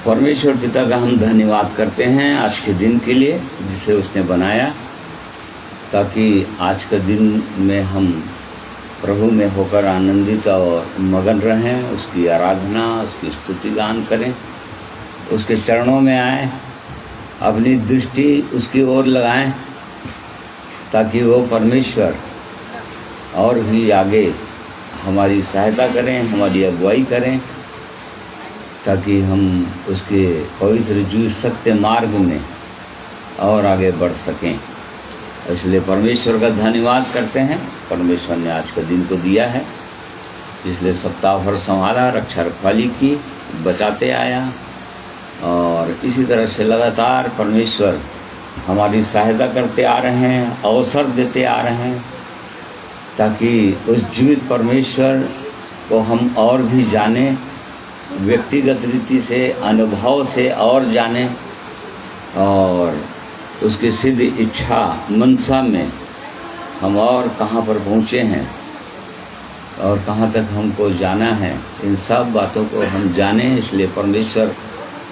परमेश्वर पिता का हम धन्यवाद करते हैं आज के दिन के लिए जिसे उसने बनाया, ताकि आज के दिन में हम प्रभु में होकर आनंदित और मगन रहें, उसकी आराधना, उसकी स्तुति गान करें, उसके चरणों में आएं, अपनी दृष्टि उसकी ओर लगाएं, ताकि वो परमेश्वर और भी आगे हमारी सहायता करें, हमारी अगुवाई करें, ताकि हम उसके पवित्र जीव सत्य मार्ग में और आगे बढ़ सकें। इसलिए परमेश्वर का धन्यवाद करते हैं। परमेश्वर ने आज के दिन को दिया है, इसलिए सप्ताह भर संभाला, रक्षा रखवाली की, बचाते आया, और इसी तरह से लगातार परमेश्वर हमारी सहायता करते आ रहे हैं, अवसर देते आ रहे हैं, ताकि उस जीवित परमेश्वर को हम और भी जानें, व्यक्तिगत रीति से, अनुभव से और जानें, और उसकी सिद्ध इच्छा मनसा में हम और कहाँ पर पहुँचे हैं और कहाँ तक हमको जाना है, इन सब बातों को हम जानें। इसलिए परमेश्वर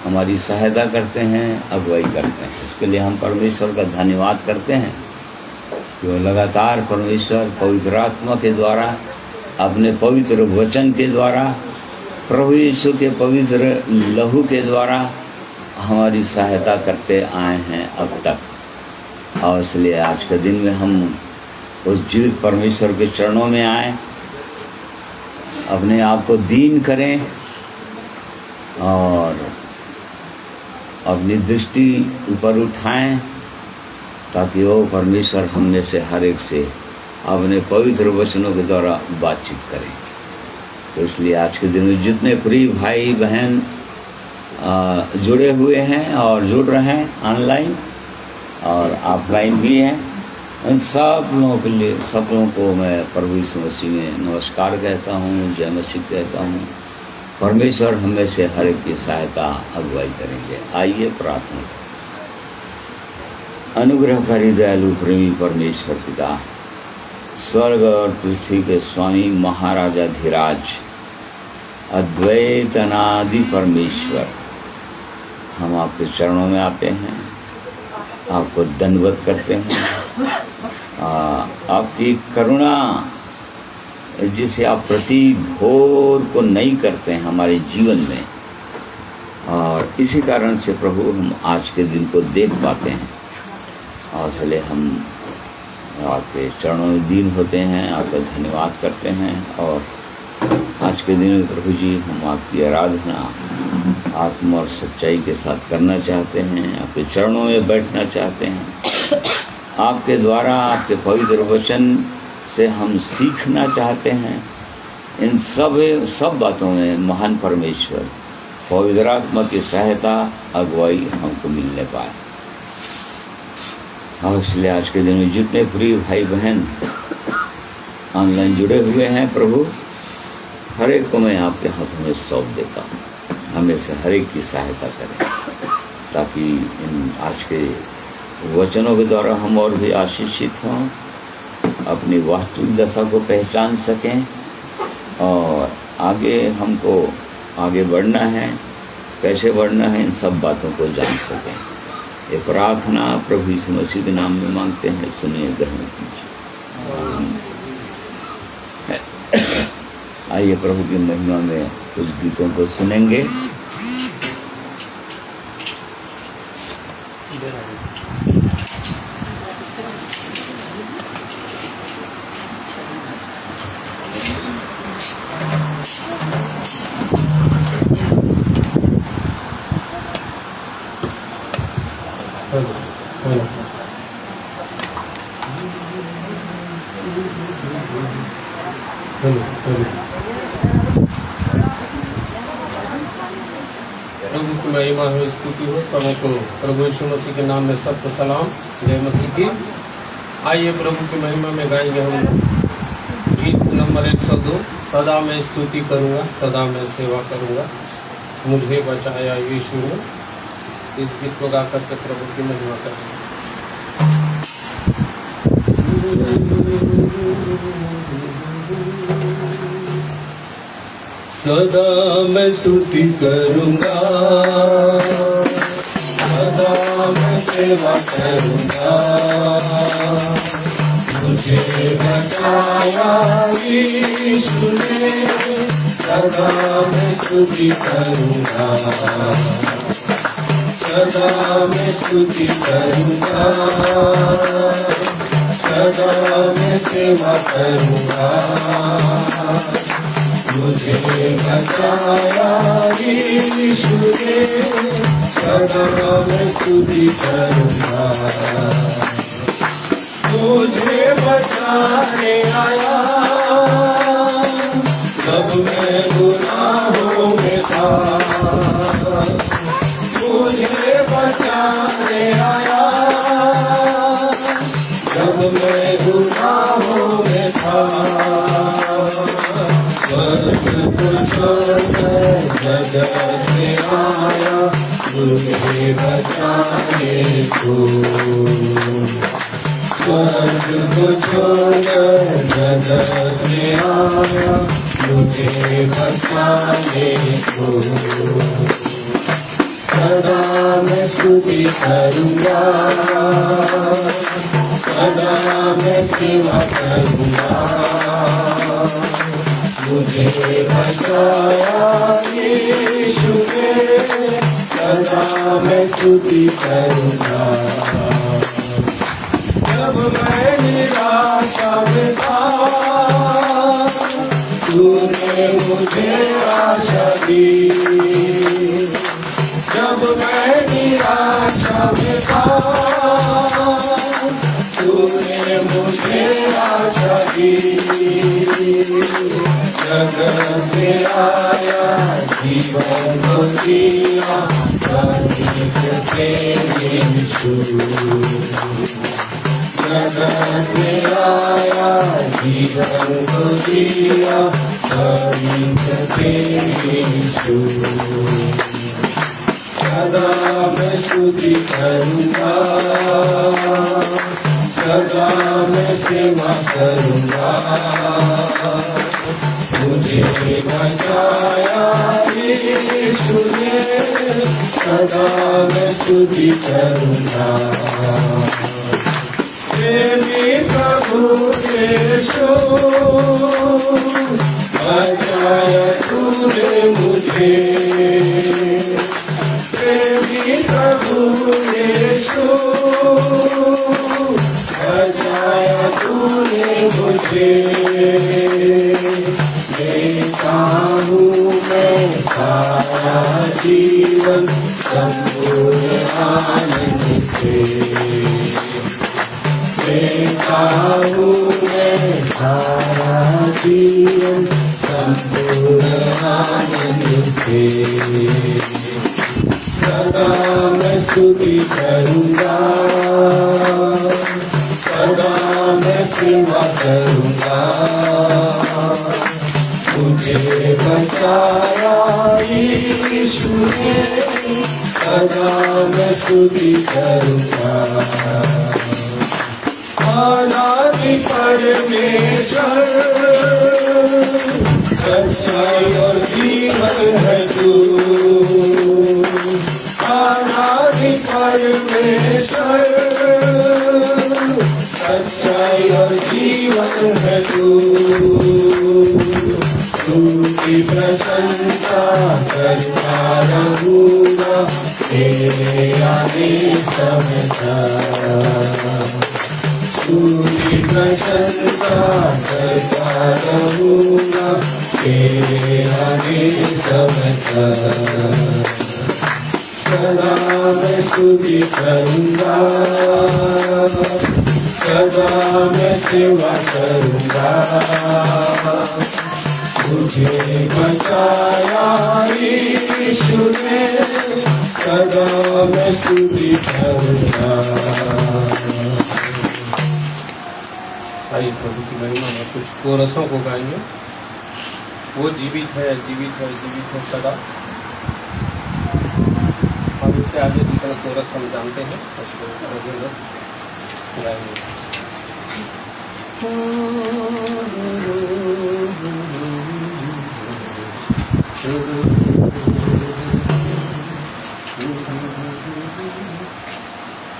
हमारी सहायता करते हैं, अगुवाई करते हैं। इसके लिए हम परमेश्वर का धन्यवाद करते हैं कि वो लगातार परमेश्वर पवित्र आत्मा के द्वारा, अपने पवित्र वचन के द्वारा, प्रभु यीशु के पवित्र लहू के द्वारा हमारी सहायता करते आए हैं अब तक। और इसलिए आज के दिन में हम उस जीवित परमेश्वर के चरणों में आए, अपने आप को दीन करें और अपनी दृष्टि ऊपर उठाएं, ताकि वो परमेश्वर हम में से हर एक से अपने पवित्र वचनों के द्वारा बातचीत करें। तो इसलिए आज के दिन में जितने प्रिय भाई बहन जुड़े हुए हैं और जुड़ रहे हैं, ऑनलाइन और ऑफलाइन भी हैं, उन सब लोगों के लिए, सब लोगों को मैं प्रभु यीशु मसीह में नमस्कार कहता हूँ, जय मसीह कहता हूँ। परमेश्वर हमें से हर एक की सहायता अगुवाई करेंगे। आइए प्रार्थना। अनुग्रहकारी दयालु प्रेमी परमेश्वर पिता, स्वर्ग और पृथ्वी के स्वामी महाराजा धीराज, अद्वैत अनादि परमेश्वर, हम आपके चरणों में आते हैं, आपको दंडवत करते हैं। आपकी करुणा जिसे आप प्रति भोर को नहीं करते हैं हमारे जीवन में, और इसी कारण से प्रभु हम आज के दिन को देख पाते हैं। और इसलिए हम आपके चरणों में दीन होते हैं, आपका धन्यवाद करते हैं। और आज के दिन में प्रभु जी हम आपकी आराधना आत्मा और सच्चाई के साथ करना चाहते हैं, आपके चरणों में बैठना चाहते हैं। आपके द्वारा, आपके पवित्र वचन से हम सीखना चाहते हैं। इन सब बातों में महान परमेश्वर पवित्र आत्मा की सहायता, अगुवाई हमको मिलने पाए। और इसलिए आज के दिन में जितने प्रिय भाई बहन ऑनलाइन जुड़े हुए हैं, प्रभु हर एक को मैं आपके हाथों में सौंप देता हूँ। हमें से हर एक की सहायता करें, ताकि इन आज के वचनों के द्वारा हम और भी आशीषित हों, अपनी वास्तविक दशा को पहचान सकें, और आगे हमको आगे बढ़ना है, कैसे बढ़ना है, इन सब बातों को जान सकें। ये प्रार्थना प्रभु यीशु मसीह के नाम में मांगते हैं, सुनिए, ग्रहण कीजिए। आइए प्रभु की महिमा में कुछ गीतों को सुनेंगे। प्रभु की महिमा हो, स्तुति हो। सबको प्रभु यीशु मसीह के नाम में सबको सलाम, जय मसीह की। आइए प्रभु की महिमा में गाएंगे हम गीत नंबर 102, सदा मैं स्तुति करूँगा, सदा मैं सेवा करूँगा, मुझे बचाया यीशु ने। इस गीत को गा करके प्रभु की महिमा करेंगे। सदा मैं स्तुति करूँगा, सदा मैं सेवा करूँगा। मुझे बचाया यीशु ने, सदा मैं स्तुति करूँगा, सदा मैं स्तुति करूँगा, सदा मैं सेवा करूँगा। मुझे बचाया यीशु ने, सदा मैं स्तुति करूँगा। मुझे बचाने आया जब मैं गुनाहों में था, मुझे बचाने आया जब मैं गुनाहों में था। स्वर्ग को छोड़कर जगत में आया मुझे बचाने को, स्वर्ग को छोड़कर जगत में आया मुझे बचाने को। सदा मैं स्तुति करूँगा, सदा मैं सेवा करूँगा। मुझे बचाया यीशु ने, सदा मैं स्तुति करूँगा। जब मैं निराशा में था तूने मुझे आशा दी, जब मैं निराशा में था तूने मुझे आशा दी। जगत में आया जीवन को दिया तनिक से यीशु, जगत में आया जीवन को दिया तनिक से यीशु। सदा मैं स्तुति करूँगा, सदा मैं सेवा करूँगा। मुझे बचाया यीशु ने, सदा मैं स्तुति करूँगा। प्रेमी प्रभु यीशु बचाया तूने मुझे, प्रेमी प्रभु यीशु बचाया तूने मुझे। देता हूँ मैं सारा जीवन संपूर्ण आनंद से, देता हूँ मैं सारा जीवन संपूर्ण आनंद से। सदा मैं स्तुति करूँगा, सदा मैं सेवा करूँगा। मुझे बचाया यीशु ने, सदा मैं स्तुति करूँगा। अनादि परमेश्वर सच्चाई और जीवन है तू, अनादि परमेश्वर सच्चाई और जीवन है तू। तुझी प्रशंसा करता रहूँगा तेरे आने समय तक, तुझी प्रशंसा करता रहूँगा तेरे आने समय तक। सदा मैं स्तुति करूँगा, सदा मैं सेवा करूँगा। मुझे बचाया यीशु ने, सदा मैं स्तुति करूँगा। आइए प्रभु की महिमा में कुछ कोरसों को गाएंगे। वो जीवित है, जीवित है, जीवित है सदा। और उसके आगे जितना कोरस हम जानते हैं उसको गाएंगे।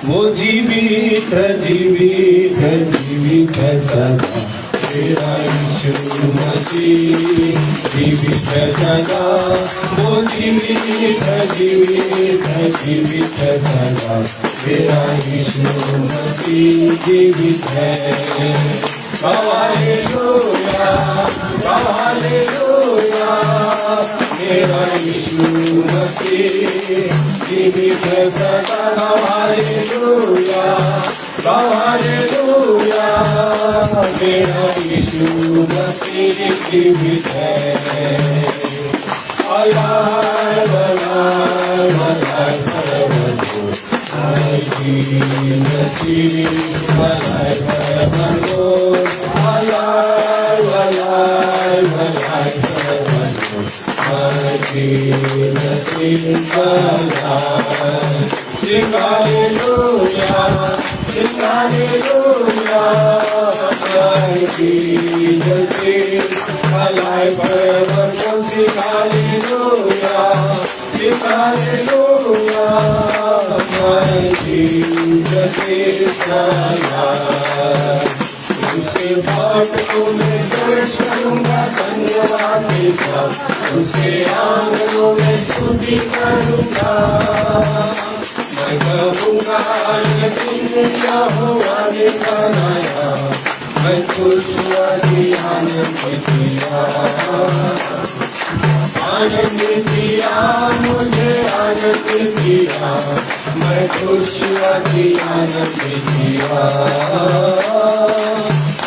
वो जीवित है, जीवित है, जीवित है सदा तेरा यीशु मसीह, जीवित है सदा। वो जीवित है, जीवित है, जीवित है सदा तेरा यीशु मसीह, जीवित है। हालेलुया, हालेलुया, तेरा यीशु मसीह जीवित है सदा। हालेलुया, हालेलुया, तेरा यीशु मसीह जीवित है। Alive, alive, alive forevermore. My Jesus is alive forevermore. Alive, alive, alive forevermore. My Jesus is alive. Sing hallelujah, sing hallelujah. My Jesus is alive forevermore. Sing hallelujah, sing hallelujah. My Jesus is alive. उसके बातों में प्रवेश करूँगा धन्यवाद के साथ, उसके आंगनों में स्तुति करूँगा। मैं कहूँगा ये दिन क्या हुआ ने बनाया, मैं खुश हुआ कि आनंद किया, आनंद किया, मुझे आनंद किया, मैं खुश हुआ कि आनंद किया,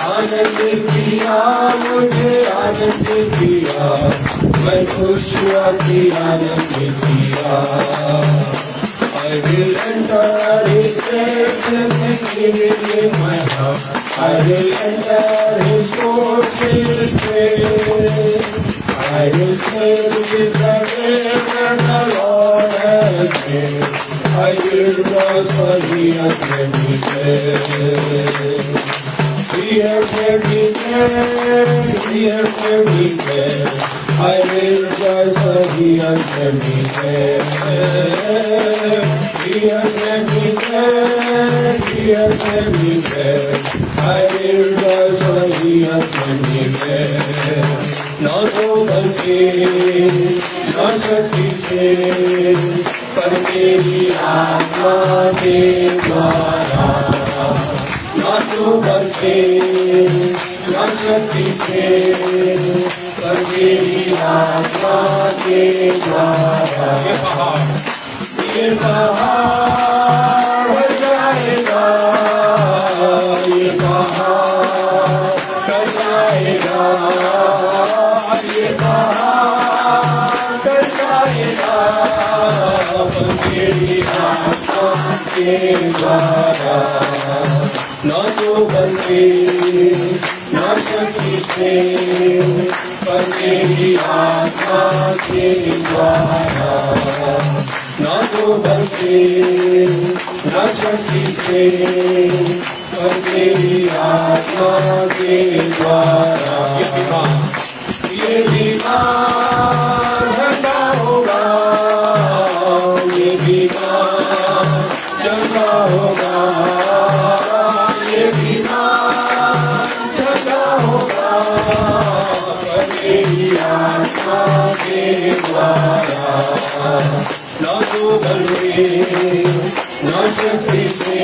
आनंद किया, मुझे आनंद किया, मैं खुश हुआ कि आनंद किया। I will enter His gates with thanksgiving in my heart. I will enter His courts with praise. I will say with the day that the Lord has made. I will rejoice for He has made me glad. He has made me glad. He has made me glad. I will rejoice for He has made me glad. He has made me glad. He has made me glad. I will rejoice for He has made me glad. ना तो बल से ना शक्ति से पर मेरी आत्मा के द्वारा, ना तो बल से ना शक्ति से पर मेरी आत्मा के द्वारा। ये पहाड़ बढ़ जाएगा, ये पहाड़ कर जाएगा, ये पहाड़ कर जाएगा, पर मेरी आत्मा के द्वारा। ना तो बल से ना शक्ति से पर मेरी आत्मा के द्वारा, ना तो बल से ना शक्ति से पर मेरी आत्मा के द्वारा। ये दीवार ठंडा होगा, ये दीवार चंगा होगा, ये दीवार ठंडा होगा, पर मेरी आत्मा के द्वारा। ना तो बल से ना शक्ति से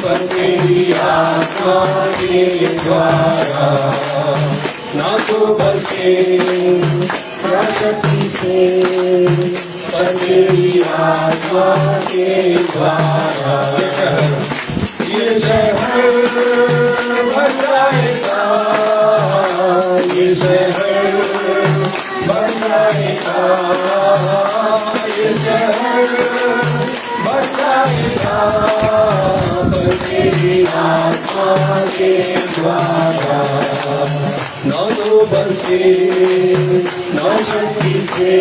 पर मेरी आत्मा के द्वारा, ना तो बल से ना शक्ति से पर मेरी आत्मा के द्वारा। ये शहर बन जाएगा, ये शहर बन जाएगा, ये शहर बन जाएगा, पर मेरी आत्मा के द्वारा। ना तो बल से ना शक्ति से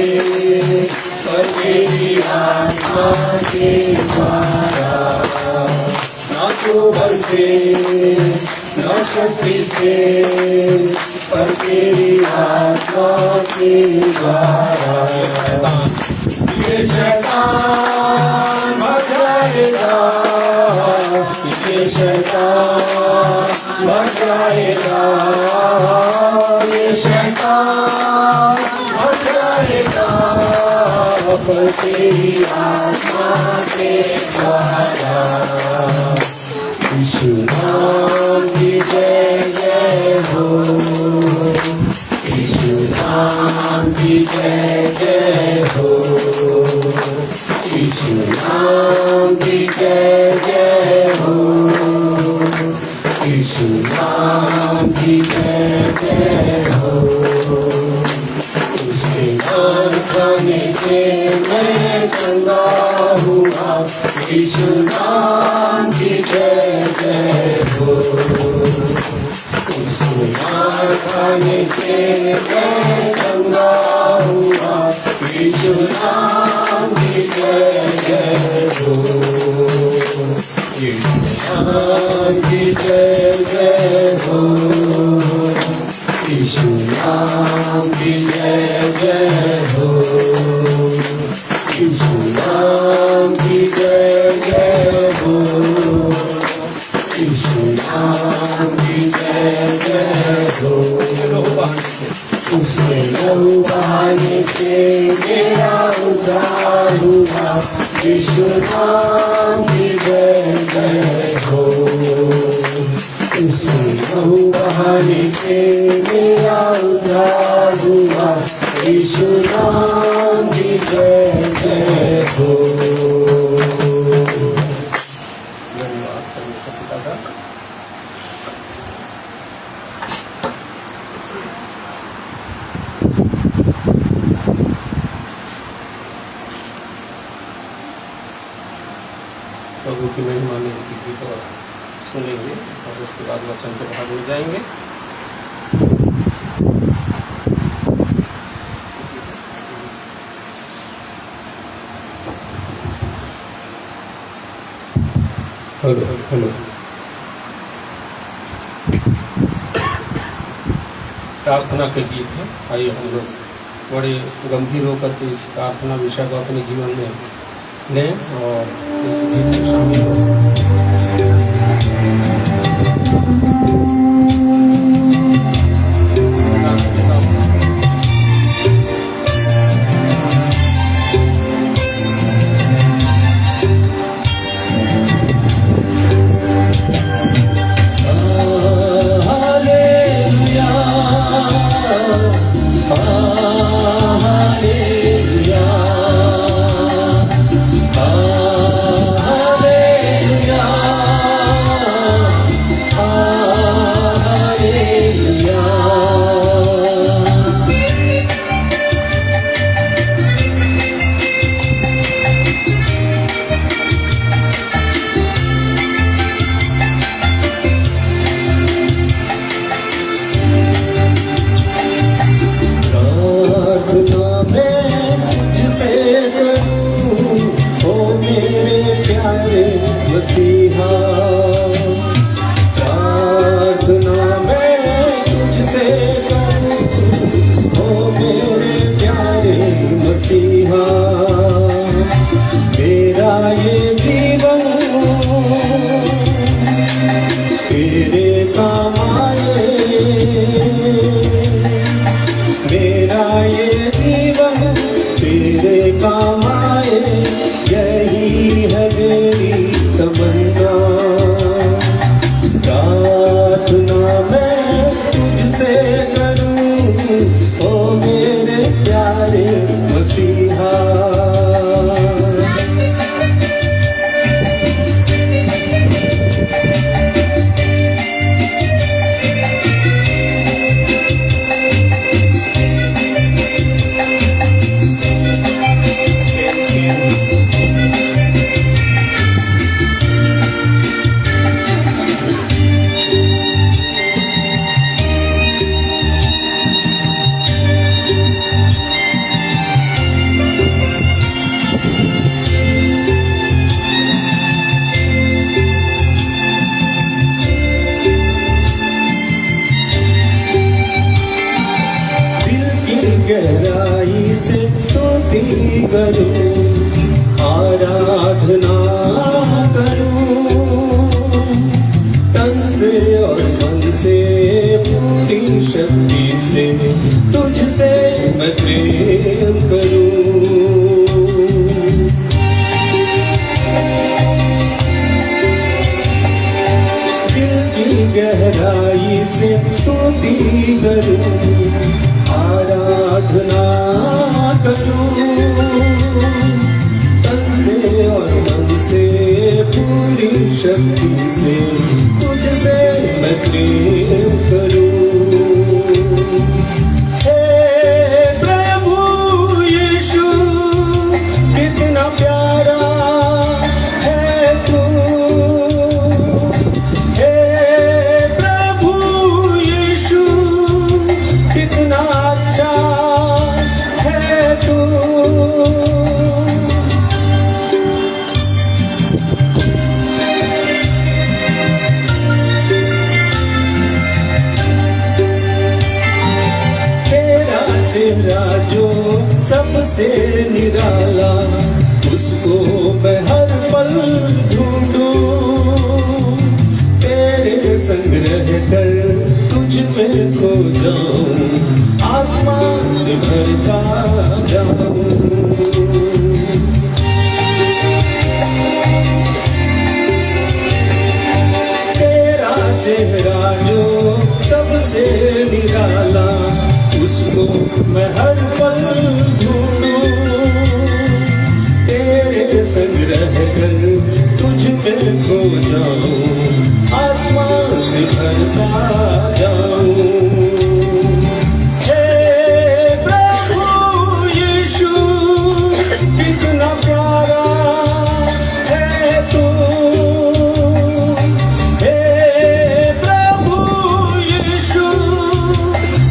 पर मेरी आत्मा के द्वारा, ना तो बल से ना शक्ति से पर तेरी आत्मा के द्वारा ये शैतान भाग जाएगा, ये शैतान भाग जाएगा, ये शैतान भाग जाएगा, पर तेरी आत्मा के द्वारा। यीशु नाम की जय जय हो, यीशु नाम की जय जय हो, यीशु नाम की जय जय हो, यीशु नाम की जय जय हो। उसके नाम खाने से मैं चंगा हुआ, यीशु नाम की जय जय हो। उसके नाम खाने से मैं चंगा हुआ, यीशु नाम की जय जय हो, यीशु नाम की जय जय हो, यीशु नाम की जय जय हो, यीशु नाम की जय जय हो, यीशु नाम की जय जय हो। उसके लहू बहाने से मेरा उद्धार हुआ, यीशु नाम की जय जय हो। उसके लहू बहाने से मेरा उद्धार हुआ, यीशु नाम की जय जय हो। प्रभु की महिमा में गीत सुनेंगे और उसके बाद वचन के भाग में जाएंगे। हेलो हेलो, प्रार्थना के गीत है। आइए हम लोग बड़े गंभीर होकर के इस प्रार्थना विषय को अपने जीवन में लें और इस गीत में शामिल हों। Hallelujah. से स्तुति करूं, आराधना करूं, तन से और मन से पूरी शक्ति से तुझसे मैं प्रेम करूं। दिल की गहराई से स्तुति करूं, आराधना करूं, तन से और मन से पूरी शक्ति से तुझसे मैं प्रेम करूं। हे प्रभु यीशु, कितना प्यारा है तू। हे प्रभु यीशु, कितना अच्छा है तू। तेरा चेहरा जो सबसे निराला, उसको मैं हर पल ढूंढूं। तेरे संग रह कर तुझ में खो जाऊं, आत्मा से भरता जाऊं। तेरा चेहरा जो सबसे निराला, उसको मैं हर पल ढूंढूं। तेरे संग रह कर तुझ में खो जाऊं, आत्मा से भरता जाऊं। हे प्रभु यीशु, कितना प्यारा है तू। हे प्रभु यीशु,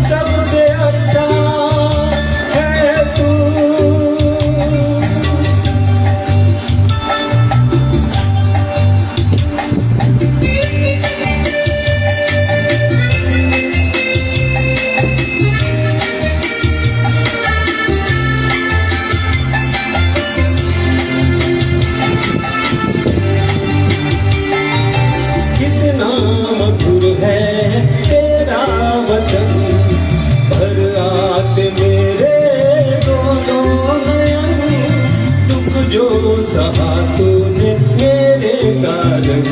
सबसे अच्छा है तू। कितना मधुर है तेरा वचन, भर आते मेरे दोनों नयन। दुख जो सहा तूने मेरे कारण,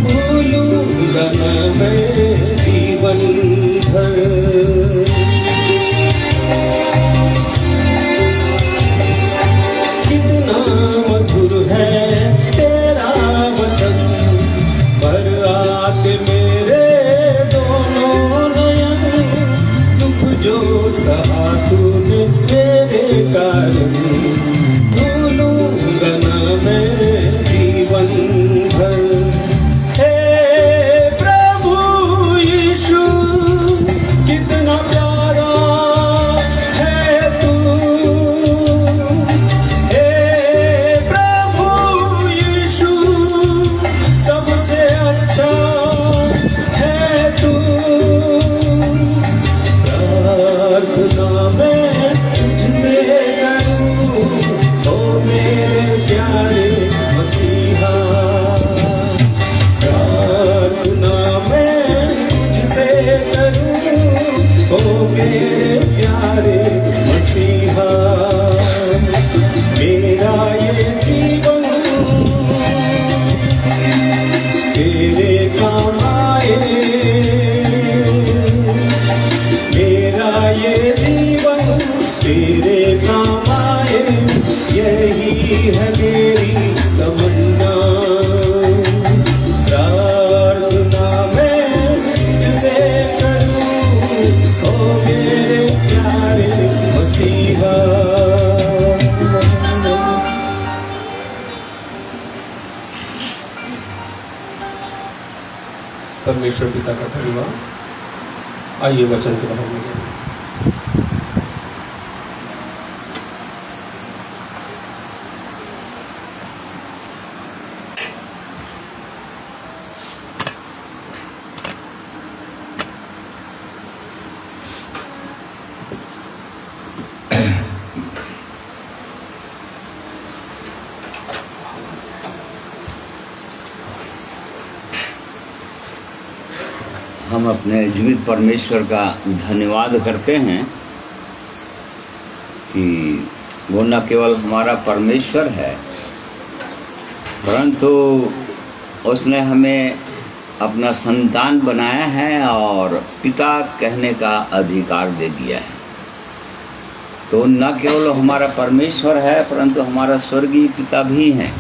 भूलूंगा न मैं जीवन भर। कितना मधुर है तेरा वचन, भर आते मेरे दोनों नयन। दुख जो सहा तूने मेरे कारण, भूलूंगा न मैं जीवन भर। हे प्रभु यीशु, कितना प्यारा है तू। हे प्रभु यीशु, सबसे अच्छा है तू। प्रार्थना मैं तुझसे करूं, ओ मेरे प्यारे मसीहा। प्रार्थना मैं तुझसे करूं, ओ मेरे प्यारे मसीहा। मेरा ये जीवन तेरे काम आए, मेरा ये जीवन तेरे काम आए। यही है मेरी तमन्ना। प्रार्थना मैं तुझसे करूं, ओ मेरे प्यारे मसीहा। परमेश्वर पिता का धन्यवाद। आइए वचन के बारे में जानें। हम अपने जीवित परमेश्वर का धन्यवाद करते हैं कि वो न केवल हमारा परमेश्वर है, परंतु उसने हमें अपना संतान बनाया है और पिता कहने का अधिकार दे दिया है। तो न केवल हमारा परमेश्वर है, परंतु हमारा स्वर्गीय पिता भी हैं।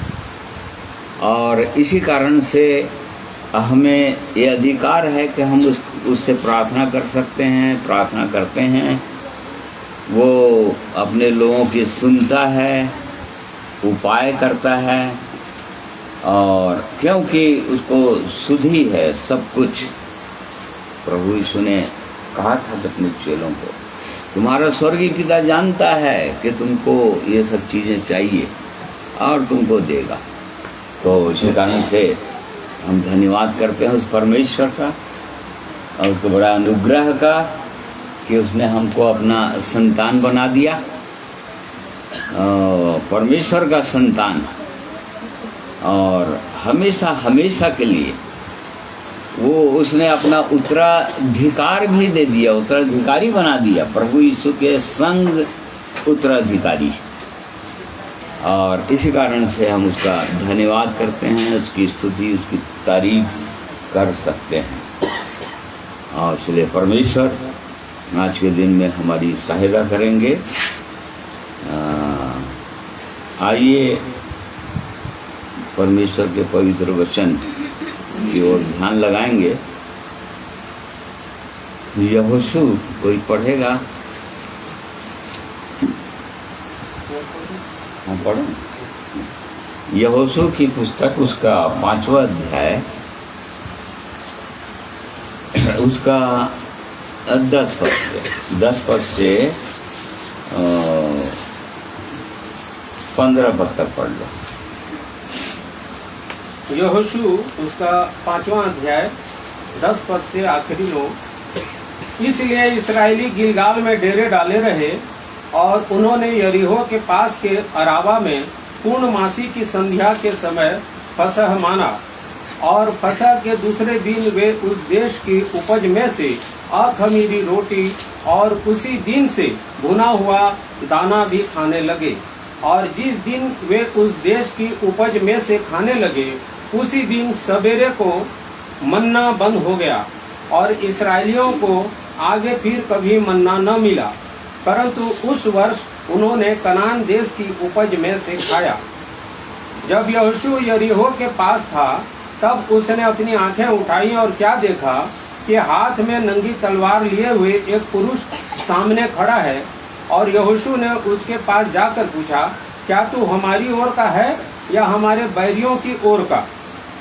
और इसी कारण से हमें ये अधिकार है कि हम उससे प्रार्थना कर सकते हैं, प्रार्थना करते हैं। वो अपने लोगों की सुनता है, उपाय करता है, और क्योंकि उसको सुधी है सब कुछ। प्रभु यीशु ने कहा था अपने चेलों को, तुम्हारा स्वर्गीय पिता जानता है कि तुमको ये सब चीज़ें चाहिए और तुमको देगा। तो इसी कारण से हम धन्यवाद करते हैं उस परमेश्वर का और उसके बड़ा अनुग्रह का कि उसने हमको अपना संतान बना दिया, परमेश्वर का संतान। और हमेशा हमेशा के लिए वो उसने अपना उत्तराधिकार भी दे दिया, उत्तराधिकारी बना दिया, प्रभु यीशु के संग उत्तराधिकारी। और इसी कारण से हम उसका धन्यवाद करते हैं, उसकी स्तुति, उसकी तारीफ कर सकते हैं। और इसलिए परमेश्वर आज के दिन में हमारी सहायता करेंगे। आइए परमेश्वर के पवित्र वचन की ओर ध्यान लगाएंगे। यहोशू कोई पढ़ेगा? हाँ पढ़ो। यहोशू की पुस्तक उसका 5वां अध्याय उसका 10 पद से 15 पद तक पढ़ लो। यहोशू उसका 5वां अध्याय 10 पद से आखिरी 9। इसलिए इस्राएली गिलगाल में डेरे डाले रहे और उन्होंने यरीहो के पास के अराबा में पूर्णमासी की संध्या के समय फसह माना। और फसह के दूसरे दिन वे उस देश की उपज में से अखमीरी रोटी और उसी दिन से भुना हुआ दाना भी खाने लगे। और जिस दिन वे उस देश की उपज में से खाने लगे, उसी दिन सवेरे को मन्ना बंद हो गया और इस्राएलियों को आगे फिर कभी मन्ना न मिला, परंतु उस वर्ष उन्होंने कनान देश की उपज में से खाया। जब यहोशू यरीहो के पास था, तब उसने अपनी आंखें उठाई और क्या देखा कि हाथ में नंगी तलवार लिए हुए एक पुरुष सामने खड़ा है। और यहोशू ने उसके पास जाकर पूछा, क्या तू हमारी ओर का है या हमारे बैरियों की ओर का?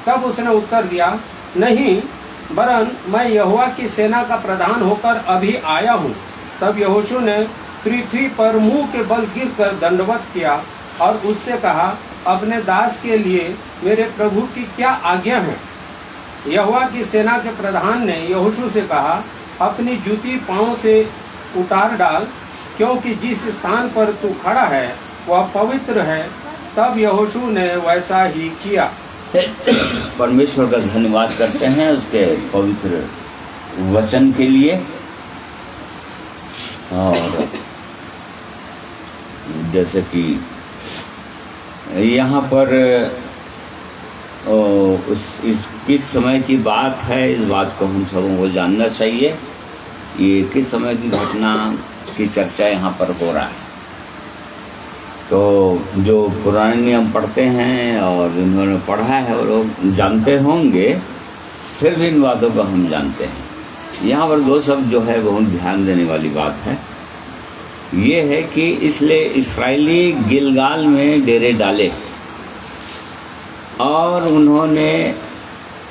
तब उसने उत्तर दिया, नहीं, वरन मैं यहोवा की सेना का प्रधान होकर अभी आया हूँ। तब यहोशू ने पृथ्वी पर मुंह के बल गिरकर दंडवत किया और उससे कहा, अपने दास के लिए मेरे प्रभु की क्या आज्ञा है? यहोवा की सेना के प्रधान ने यहोशू से कहा, अपनी जूती पांव से उतार डाल, क्योंकि जिस स्थान पर तू खड़ा है वह पवित्र है। तब यहोशू ने वैसा ही किया। परमेश्वर का धन्यवाद करते हैं उसके पवित्र वचन के लिए। और जैसे कि यहाँ पर किस समय की बात है, इस बात को हम सबों को जानना चाहिए। ये किस समय की घटना की चर्चा यहाँ पर हो रहा है। तो जो पुराने नियम पढ़ते हैं और जिन्होंने पढ़ा है वो लोग जानते होंगे, फिर भी इन बातों को हम जानते हैं। यहाँ पर दो शब्द जो है बहुत ध्यान देने वाली बात है। ये है कि इसलिए इस्राएली गिलगाल में डेरे डाले और उन्होंने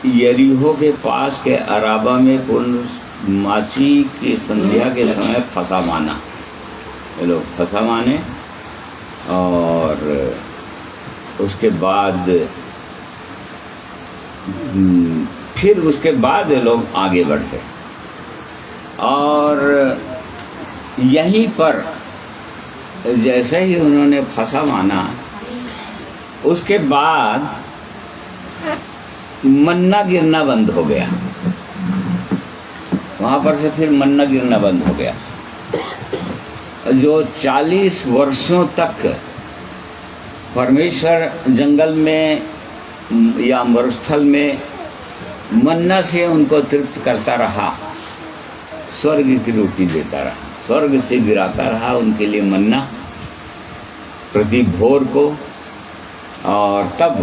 यरीहो के पास के अराबा में पूर्णमासी की संध्या के समय फसा माना। ये लोग फसा माने और उसके बाद फिर उसके बाद ये लोग आगे बढ़े और यहीं पर जैसे ही उन्होंने फसा माना, उसके बाद मन्ना गिरना बंद हो गया। वहाँ पर से फिर मन्ना गिरना बंद हो गया। जो 40 वर्षों तक परमेश्वर जंगल में या मरुस्थल में मन्ना से उनको तृप्त करता रहा, स्वर्ग की रोटी देता रहा, स्वर्ग से गिराता रहा उनके लिए मन्ना प्रति भोर को, और तब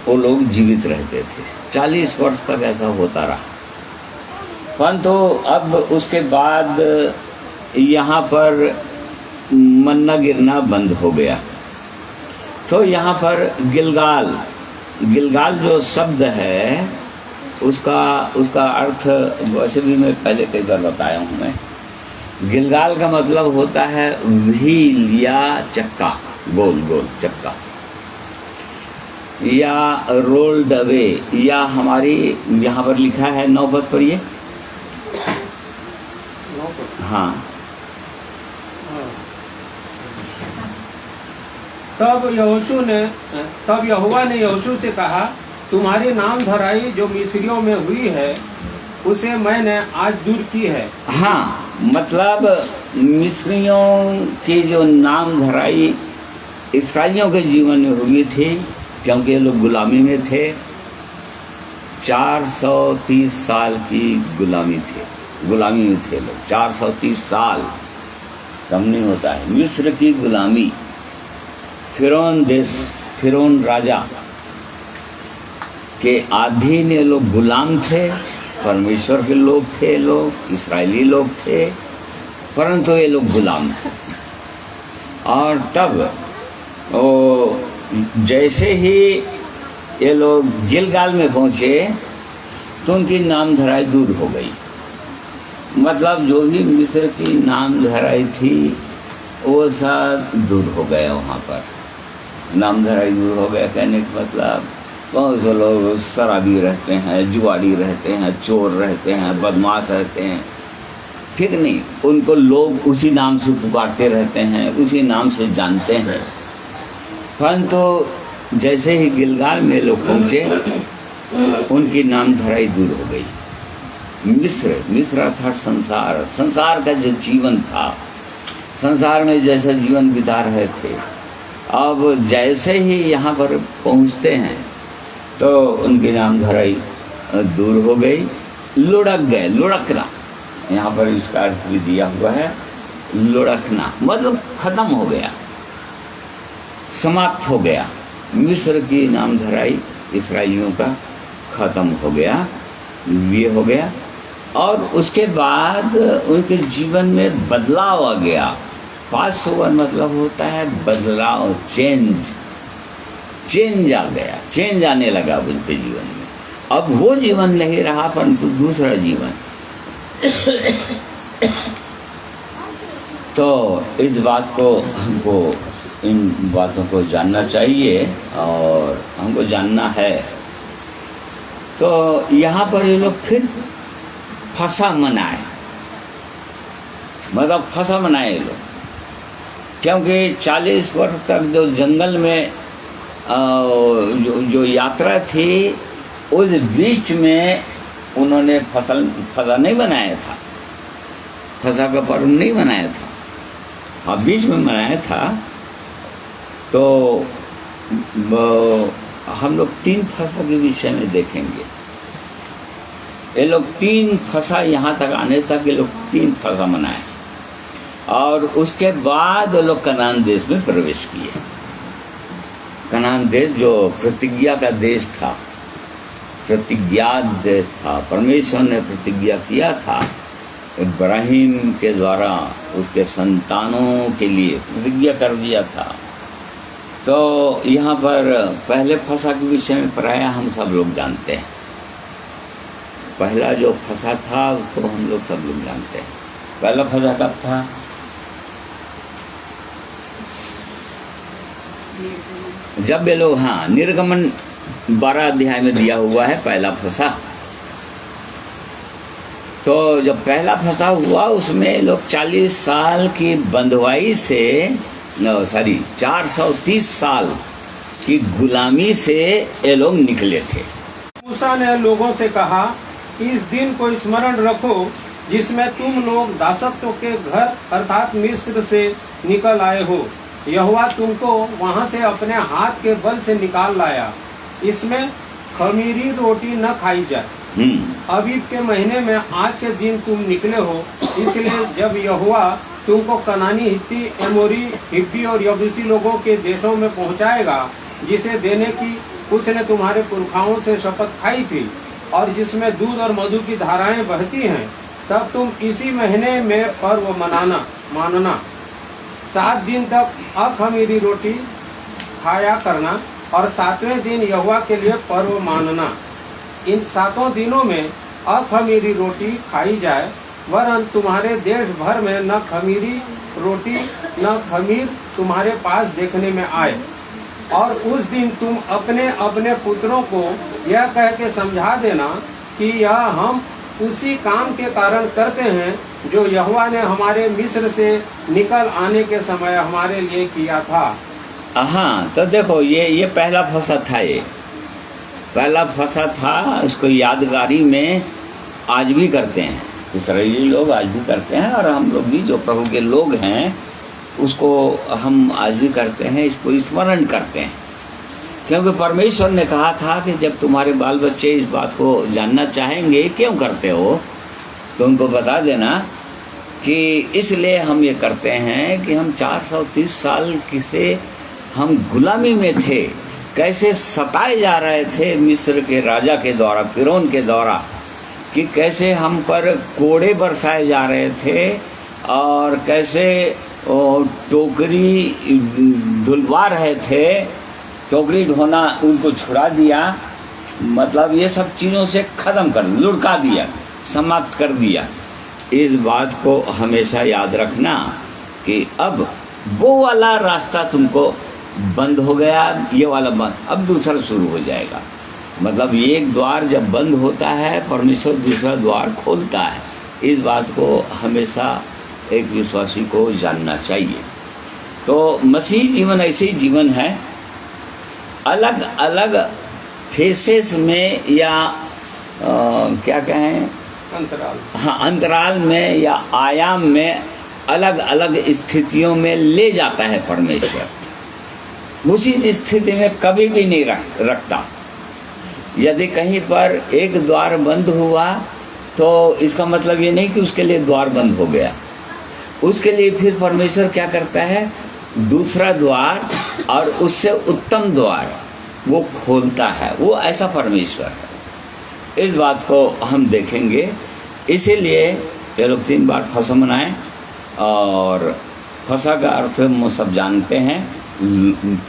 वो लोग जीवित रहते थे। 40 वर्ष तक ऐसा होता रहा। परंतु अब उसके बाद यहाँ पर मन्ना गिरना बंद हो गया। तो यहाँ पर गिलगाल, गिलगाल जो शब्द है उसका अर्थ वैसे भी मैं पहले कई बार बताया हूँ। मैं गिलगाल का मतलब होता है व्हील या चक्का, गोल गोल चक्का, या रोल्ड अवे, या हमारी यहाँ पर लिखा है 9 पद पर ये, हाँ। तब यहोवा ने यहोशू से कहा, तुम्हारी नाम धराई जो मिस्रियों में हुई है उसे मैंने आज दूर की है। हाँ, मतलब मिस्रियों की जो नाम धराई इस्राएलियों के जीवन में हुई थी, क्योंकि ये लोग गुलामी में थे। 430 साल की गुलामी में थे लोग। 430 साल कम नहीं होता है। मिस्र की गुलामी, फिरौन राजा के अधीन ये लोग गुलाम थे। परमेश्वर के लोग थे, लोग इस्राएली लोग थे, परंतु ये लोग गुलाम थे। और तब जैसे ही ये लोग गिलगाल में पहुँचे तो उनकी नाम धराई दूर हो गई। मतलब जो भी मिस्र की नाम धराई थी वो सब दूर हो गया। वहाँ पर नाम धराई दूर हो गया कहने का मतलब बहुत से लोग शराबी रहते हैं, जुआड़ी रहते हैं, चोर रहते हैं, बदमाश रहते हैं, ठीक नहीं, उनको लोग उसी नाम से पुकारते रहते हैं, उसी नाम से जानते हैं। परंतु जैसे ही गिलगाल में लोग पहुँचे उनकी नाम धराई दूर हो गई। मिस्र था संसार का जो जीवन था, संसार में जैसा जीवन बिता रहे थे, अब जैसे ही यहाँ पर पहुँचते हैं तो उनकी नाम धराई दूर हो गई। लुढ़क गए, लुढ़कना, यहाँ पर इसका अर्थ भी दिया हुआ है, लुढ़कना मतलब खत्म हो गया, समाप्त हो गया। मिस्र की नाम धराई इस्राएलियों का खत्म हो गया, ये हो गया। और उसके बाद उनके जीवन में बदलाव आ गया। पास ओवर मतलब होता है बदलाव, चेंज आ गया, चेंज आने लगा उनके जीवन में। अब वो जीवन नहीं रहा परंतु दूसरा जीवन। तो इस बात को हमको, इन बातों को जानना चाहिए और हमको जानना है। तो यहाँ पर ये लोग फिर फंसा मनाए, मतलब फंसा मनाए ये लोग, क्योंकि 40 वर्ष तक जो जंगल में जो यात्रा थी उस बीच में उन्होंने फसा नहीं बनाया था, फसा का पर्व नहीं बनाया था, हाँ बीच में मनाया था। तो हम लोग 3 फसा के विषय में देखेंगे। ये लोग 3 फसा, यहाँ तक आने तक ये लोग 3 फसा मनाए और उसके बाद वो लोग कनान देश में प्रवेश किए। कनान देश जो प्रतिज्ञा का देश था, प्रतिज्ञात देश था, परमेश्वर ने प्रतिज्ञा किया था इब्राहिम के द्वारा उसके संतानों के लिए प्रतिज्ञा कर दिया था। तो यहाँ पर पहले फसा के विषय में प्रायः हम सब लोग जानते हैं। पहला जो फसा था तो हम लोग सब लोग जानते हैं। पहला फसा कब था? जब ये लोग, हाँ, निर्गमन 12 अध्याय में दिया हुआ है पहला फसा। तो जब पहला फसा हुआ उसमें लोग 40 साल की बंधुआई से 430 साल की गुलामी से ये लोग निकले थे। मूसा ने लोगों से कहा, इस दिन को स्मरण रखो जिसमें तुम लोग दासत्व के घर अर्थात मिस्र से निकल आए हो। यहोवा तुमको वहां से अपने हाथ के बल से निकाल लाया। इसमें खमीरी रोटी न खाई जाए। अबीब के महीने में आज के दिन तुम निकले हो, इसलिए जब यहोवा तुमको कनानी, हित्ती, एमोरी, हिब्बी और यबूसी लोगों के देशों में पहुंचाएगा, जिसे देने की उसने तुम्हारे पुरखाओं से शपथ खाई थी और जिसमें दूध और मधु की धाराएं बहती हैं, तब तुम इसी महीने में पर्व मानना। 7 दिन तक अखमीरी रोटी खाया करना और 7वें दिन यहोवा के लिए पर्व मानना। इन 7 दिनों में अखमीरी रोटी खाई जाए, वरन तुम्हारे देश भर में न खमीरी रोटी न खमीर तुम्हारे पास देखने में आए। और उस दिन तुम अपने अपने पुत्रों को यह कह के समझा देना कि यह हम उसी काम के कारण करते हैं जो यहोवा ने हमारे मिस्र से निकल आने के समय हमारे लिए किया था। हाँ, तो देखो ये पहला फसा था। ये पहला फसा था, उसको यादगारी में आज भी करते हैं। इस्राएली लोग आज भी करते हैं और हम लोग भी जो प्रभु के लोग हैं उसको हम आज भी करते हैं, इसको स्मरण करते हैं। क्योंकि परमेश्वर ने कहा था कि जब तुम्हारे बाल बच्चे इस बात को जानना चाहेंगे क्यों करते हो, तो उनको बता देना कि इसलिए हम ये करते हैं कि हम 430 साल से हम गुलामी में थे, कैसे सताए जा रहे थे मिस्र के राजा के द्वारा, फिरौन के द्वारा, कि कैसे हम पर कोड़े बरसाए जा रहे थे और कैसे टोकरी ढुलवा रहे थे। टोकरी ढोना उनको छुड़ा दिया, मतलब ये सब चीज़ों से ख़त्म कर, लुढ़का दिया, समाप्त कर दिया। इस बात को हमेशा याद रखना कि अब वो वाला रास्ता तुमको बंद हो गया, ये वाला बंद, अब दूसरा शुरू हो जाएगा। मतलब एक द्वार जब बंद होता है, परमेश्वर दूसरा द्वार खोलता है। इस बात को हमेशा एक विश्वासी को जानना चाहिए। तो मसीह जीवन ऐसे ही जीवन है, अलग अलग फेसेस में या क्या कहें, अंतराल, हाँ, अंतराल में या आयाम में अलग अलग स्थितियों में ले जाता है परमेश्वर। उसी स्थिति में कभी भी नहीं रखता। यदि कहीं पर एक द्वार बंद हुआ तो इसका मतलब ये नहीं कि उसके लिए द्वार बंद हो गया। उसके लिए फिर परमेश्वर क्या करता है, दूसरा द्वार और उससे उत्तम द्वार वो खोलता है। वो ऐसा परमेश्वर है। इस बात को हम देखेंगे। इसीलिए ये लोग 3 बार फसा मनाएं। और फसा का अर्थ हम सब जानते हैं।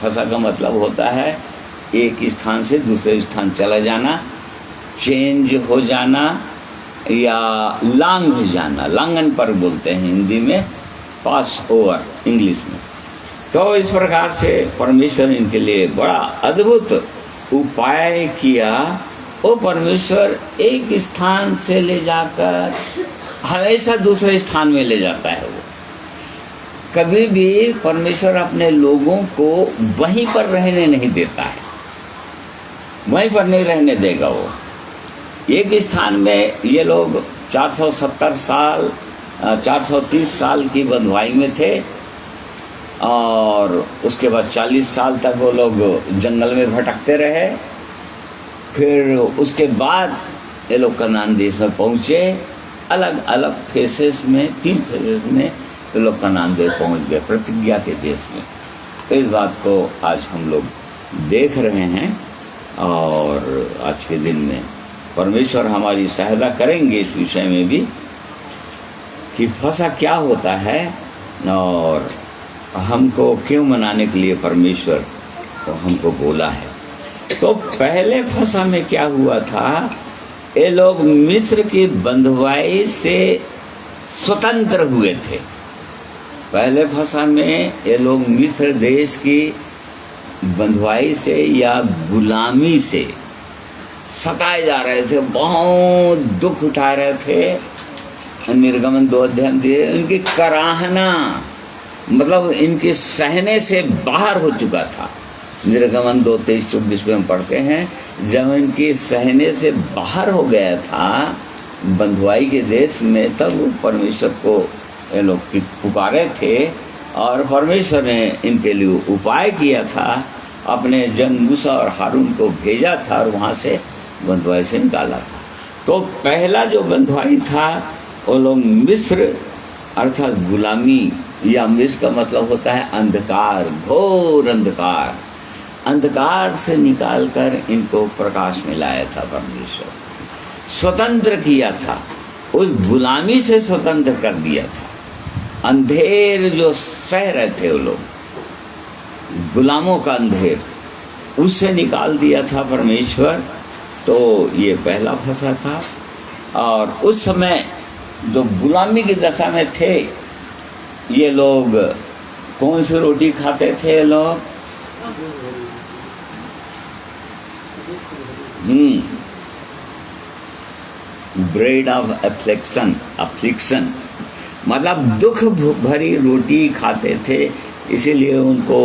फसा का मतलब होता है एक स्थान से दूसरे स्थान चला जाना, चेंज हो जाना या लांघ जाना। लांघन पर बोलते हैं हिंदी में, पास ओवर इंग्लिश में। तो इस प्रकार से परमेश्वर इनके लिए बड़ा अद्भुत उपाय किया। वो परमेश्वर एक स्थान से ले जाकर हमेशा दूसरे स्थान में ले जाता है। वो कभी भी परमेश्वर अपने लोगों को वहीं पर रहने नहीं देता है, वहीं पर नहीं रहने देगा। वो एक स्थान में ये लोग 470 साल 430 साल की बंधुआई में थे और उसके बाद 40 साल तक वो लोग जंगल में भटकते रहे। फिर उसके बाद ये लोग कनान देश में पहुँचे। अलग अलग फेसेस में, 3 फेसेस में ये लोग कनान देश पहुँच गए, प्रतिज्ञा के देश में। तो इस बात को आज हम लोग देख रहे हैं और आज के दिन में परमेश्वर हमारी सहायता करेंगे इस विषय में भी कि फसा क्या होता है और हमको क्यों मनाने के लिए परमेश्वर तो हमको बोला है। तो पहले फसा में क्या हुआ था, ये लोग मिस्र की बंधुआई से स्वतंत्र हुए थे। पहले फसा में ये लोग मिस्र देश की बंधुआई से या गुलामी से सताए जा रहे थे, बहुत दुख उठा रहे थे। निर्गमन 2 अध्याय दिए, इनकी कराहना मतलब इनके सहने से बाहर हो चुका था। निर्गमन 2:23-24 में हम पढ़ते हैं, जब इनकी सहने से बाहर हो गया था बंधुआई के देश में तब परमेश्वर को ये लोग पुकारे थे और परमेश्वर ने इनके लिए उपाय किया था, अपने जन मूसा और हारून को भेजा था और वहाँ से बंधुआई से निकाला था। तो पहला जो बंधुआई था वो लोग मिस्र अर्थात गुलामी, या मिस्र का मतलब होता है अंधकार, घोर अंधकार, अंधकार से निकालकर इनको प्रकाश में लाया था परमेश्वर, स्वतंत्र किया था, उस गुलामी से स्वतंत्र कर दिया था। अंधेर जो सह रहे थे वो लोग, गुलामों का अंधेर, उससे निकाल दिया था परमेश्वर। तो ये पहला फंसा था। और उस समय जो गुलामी की दशा में थे ये लोग कौन सी रोटी खाते थे? लोग ब्रेड ऑफ अफ्लिक्शन मतलब दुख भरी रोटी खाते थे। इसीलिए उनको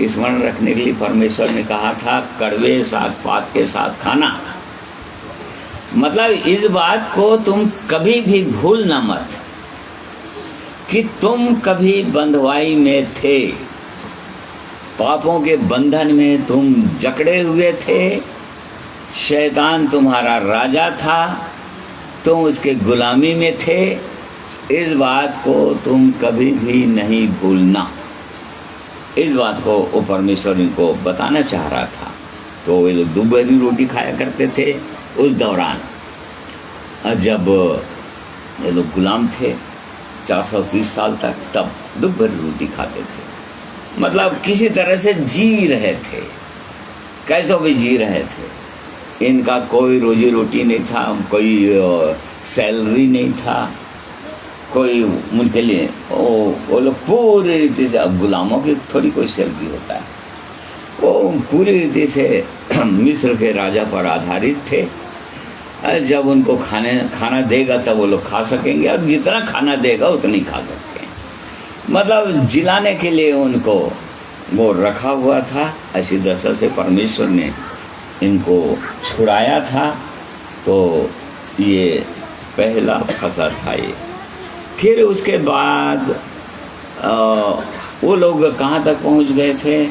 स्मरण रखने के लिए परमेश्वर ने कहा था कड़वे साग पात के साथ खाना। मतलब इस बात को तुम कभी भी भूलना मत कि तुम कभी बंधुआई में थे, पापों के बंधन में तुम जकड़े हुए थे, शैतान तुम्हारा राजा था, तुम उसके गुलामी में थे। इस बात को तुम कभी भी नहीं भूलना। इस बात को वो परमेश्वर इनको बताना चाह रहा था। तो वे लोग दोपहरी रोटी खाया करते थे उस दौरान, जब ये लोग गुलाम थे 430 साल तक, तब दोपहरी रोटी खाते थे। मतलब किसी तरह से जी रहे थे, कैसे भी जी रहे थे। इनका कोई रोजी रोटी नहीं था, कोई सैलरी नहीं था, कोई उनके लिए वो लोग पूरी रीति से, अब गुलामों की थोड़ी कोई सैलरी होता है, वो पूरी रीति से मिस्र के राजा पर आधारित थे। जब उनको खाना देगा तब वो लोग खा सकेंगे, और जितना खाना देगा उतना ही खा सकते हैं। मतलब जिलाने के लिए उनको वो रखा हुआ था। ऐसी दशा से परमेश्वर ने इनको छुड़ाया था। तो ये पहला फंसा था ये। फिर उसके बाद वो लोग कहाँ तक पहुँच गए थे?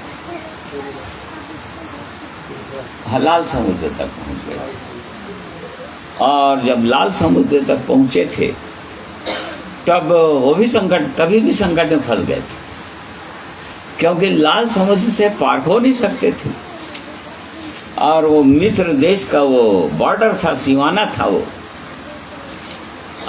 लाल समुद्र तक पहुँच गए थे। और जब लाल समुद्र तक पहुँचे थे तब वो भी तभी भी संकट में फंस गए थे, क्योंकि लाल समुद्र से पार हो नहीं सकते थे। और वो मिस्र देश का वो बॉर्डर था, सीमाना था वो।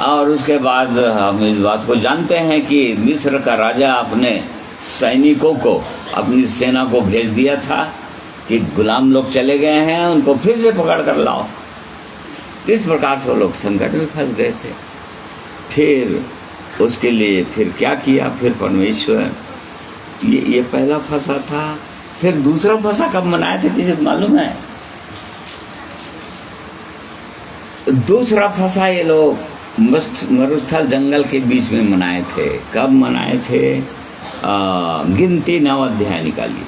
और उसके बाद हम इस बात को जानते हैं कि मिस्र का राजा अपने सैनिकों को, अपनी सेना को भेज दिया था कि गुलाम लोग चले गए हैं, उनको फिर से पकड़ कर लाओ। इस प्रकार से वो लोग संकट में फंस गए थे। फिर उसके लिए फिर क्या किया? फिर परमेश्वर, ये पहला फंसा था। फिर दूसरा फंसा कब मनाया था, किसी को मालूम है? दूसरा फंसा ये लोग मरुस्थल जंगल के बीच में मनाए थे। कब मनाए थे? गिनती 9 अध्याय निकाली।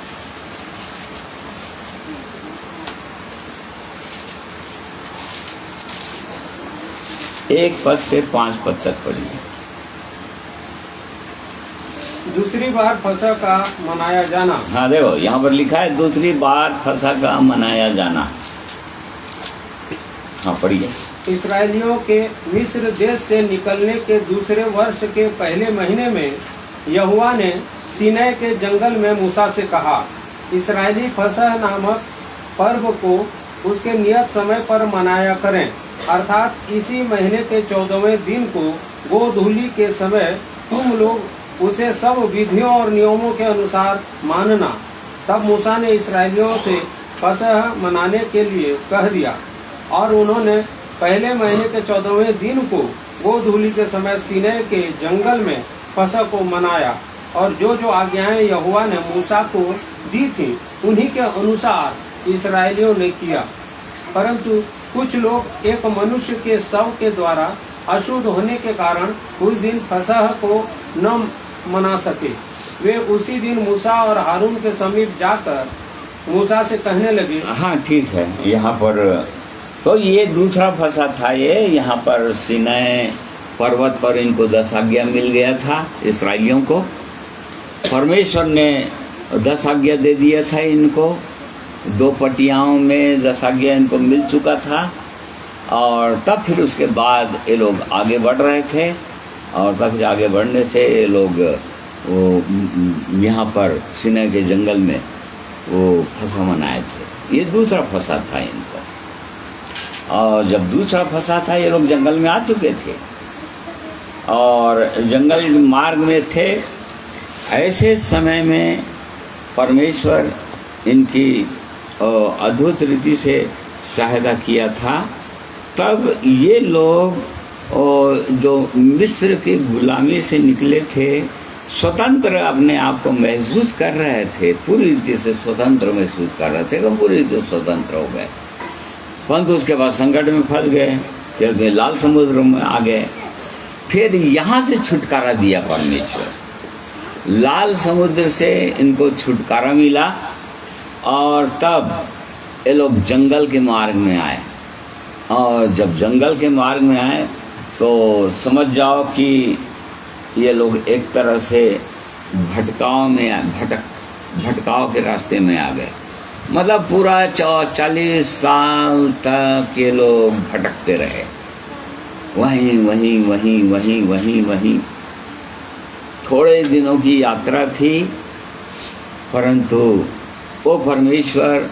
एक पद से 5 पद तक पढ़ी। दूसरी बार फसह का मनाया जाना। हाँ देखो यहाँ पर लिखा है दूसरी बार फसह का मनाया जाना। हाँ पढ़िए। इस्राएलियों के मिस्र देश से निकलने के दूसरे वर्ष के पहले महीने में यहोवा ने सीनै के जंगल में मूसा से कहा, इस्राएली फसह नामक पर्व को उसके नियत समय पर मनाया करें, अर्थात इसी महीने के 14वें दिन को गोधूली के समय तुम लोग उसे सब विधियों और नियमों के अनुसार मानना। तब मूसा ने इस्राएलियों से फसह मनाने के लिए कह दिया, और उन्होंने पहले महीने के 14वें दिन को गोधूली के समय सीनै के जंगल में फसह को मनाया। और जो जो आज्ञाएं यहोवा ने मूसा को दी थी उन्हीं के अनुसार इस्राएलियों ने किया। परंतु कुछ लोग एक मनुष्य के शव के द्वारा अशुद्ध होने के कारण उस दिन फसह को न मना सके। वे उसी दिन मूसा और हारून के समीप जाकर मूसा से कहने लगे। हाँ ठीक है, यहाँ पर तो ये दूसरा फंसा था। ये यहाँ पर सीनै पर्वत पर इनको 10 आज्ञा मिल गया था इस्राएलियों को। परमेश्वर ने 10 आज्ञा दे दिया था इनको, 2 पटियाओं में 10 आज्ञा इनको मिल चुका था। और तब फिर उसके बाद ये लोग आगे बढ़ रहे थे, और तब आगे बढ़ने से ये लोग वो यहाँ पर सीनै के जंगल में वो फंसा मनाए थे। ये दूसरा फंसा था इनको। और जब दूसरा फंसा था, ये लोग जंगल में आ चुके थे और जंगल मार्ग में थे। ऐसे समय में परमेश्वर इनकी अद्भुत रीति से सहायता किया था। तब ये लोग जो मिस्र की गुलामी से निकले थे, स्वतंत्र अपने आप को महसूस कर रहे थे, पूरी रीति से स्वतंत्र महसूस कर रहे थे, तो पूरी रीति से स्वतंत्र हो गए। परंतु उसके बाद संकट में फंस गए, क्योंकि लाल समुद्र में आ गए। फिर यहाँ से छुटकारा दिया परमेश्वर, लाल समुद्र से इनको छुटकारा मिला। और तब ये लोग जंगल के मार्ग में आए। और जब जंगल के मार्ग में आए तो समझ जाओ कि ये लोग एक तरह से भटकाव के रास्ते में आ गए। मतलब पूरा 40 साल तक ये लोग भटकते रहे, वहीं। थोड़े दिनों की यात्रा थी, परंतु वो परमेश्वर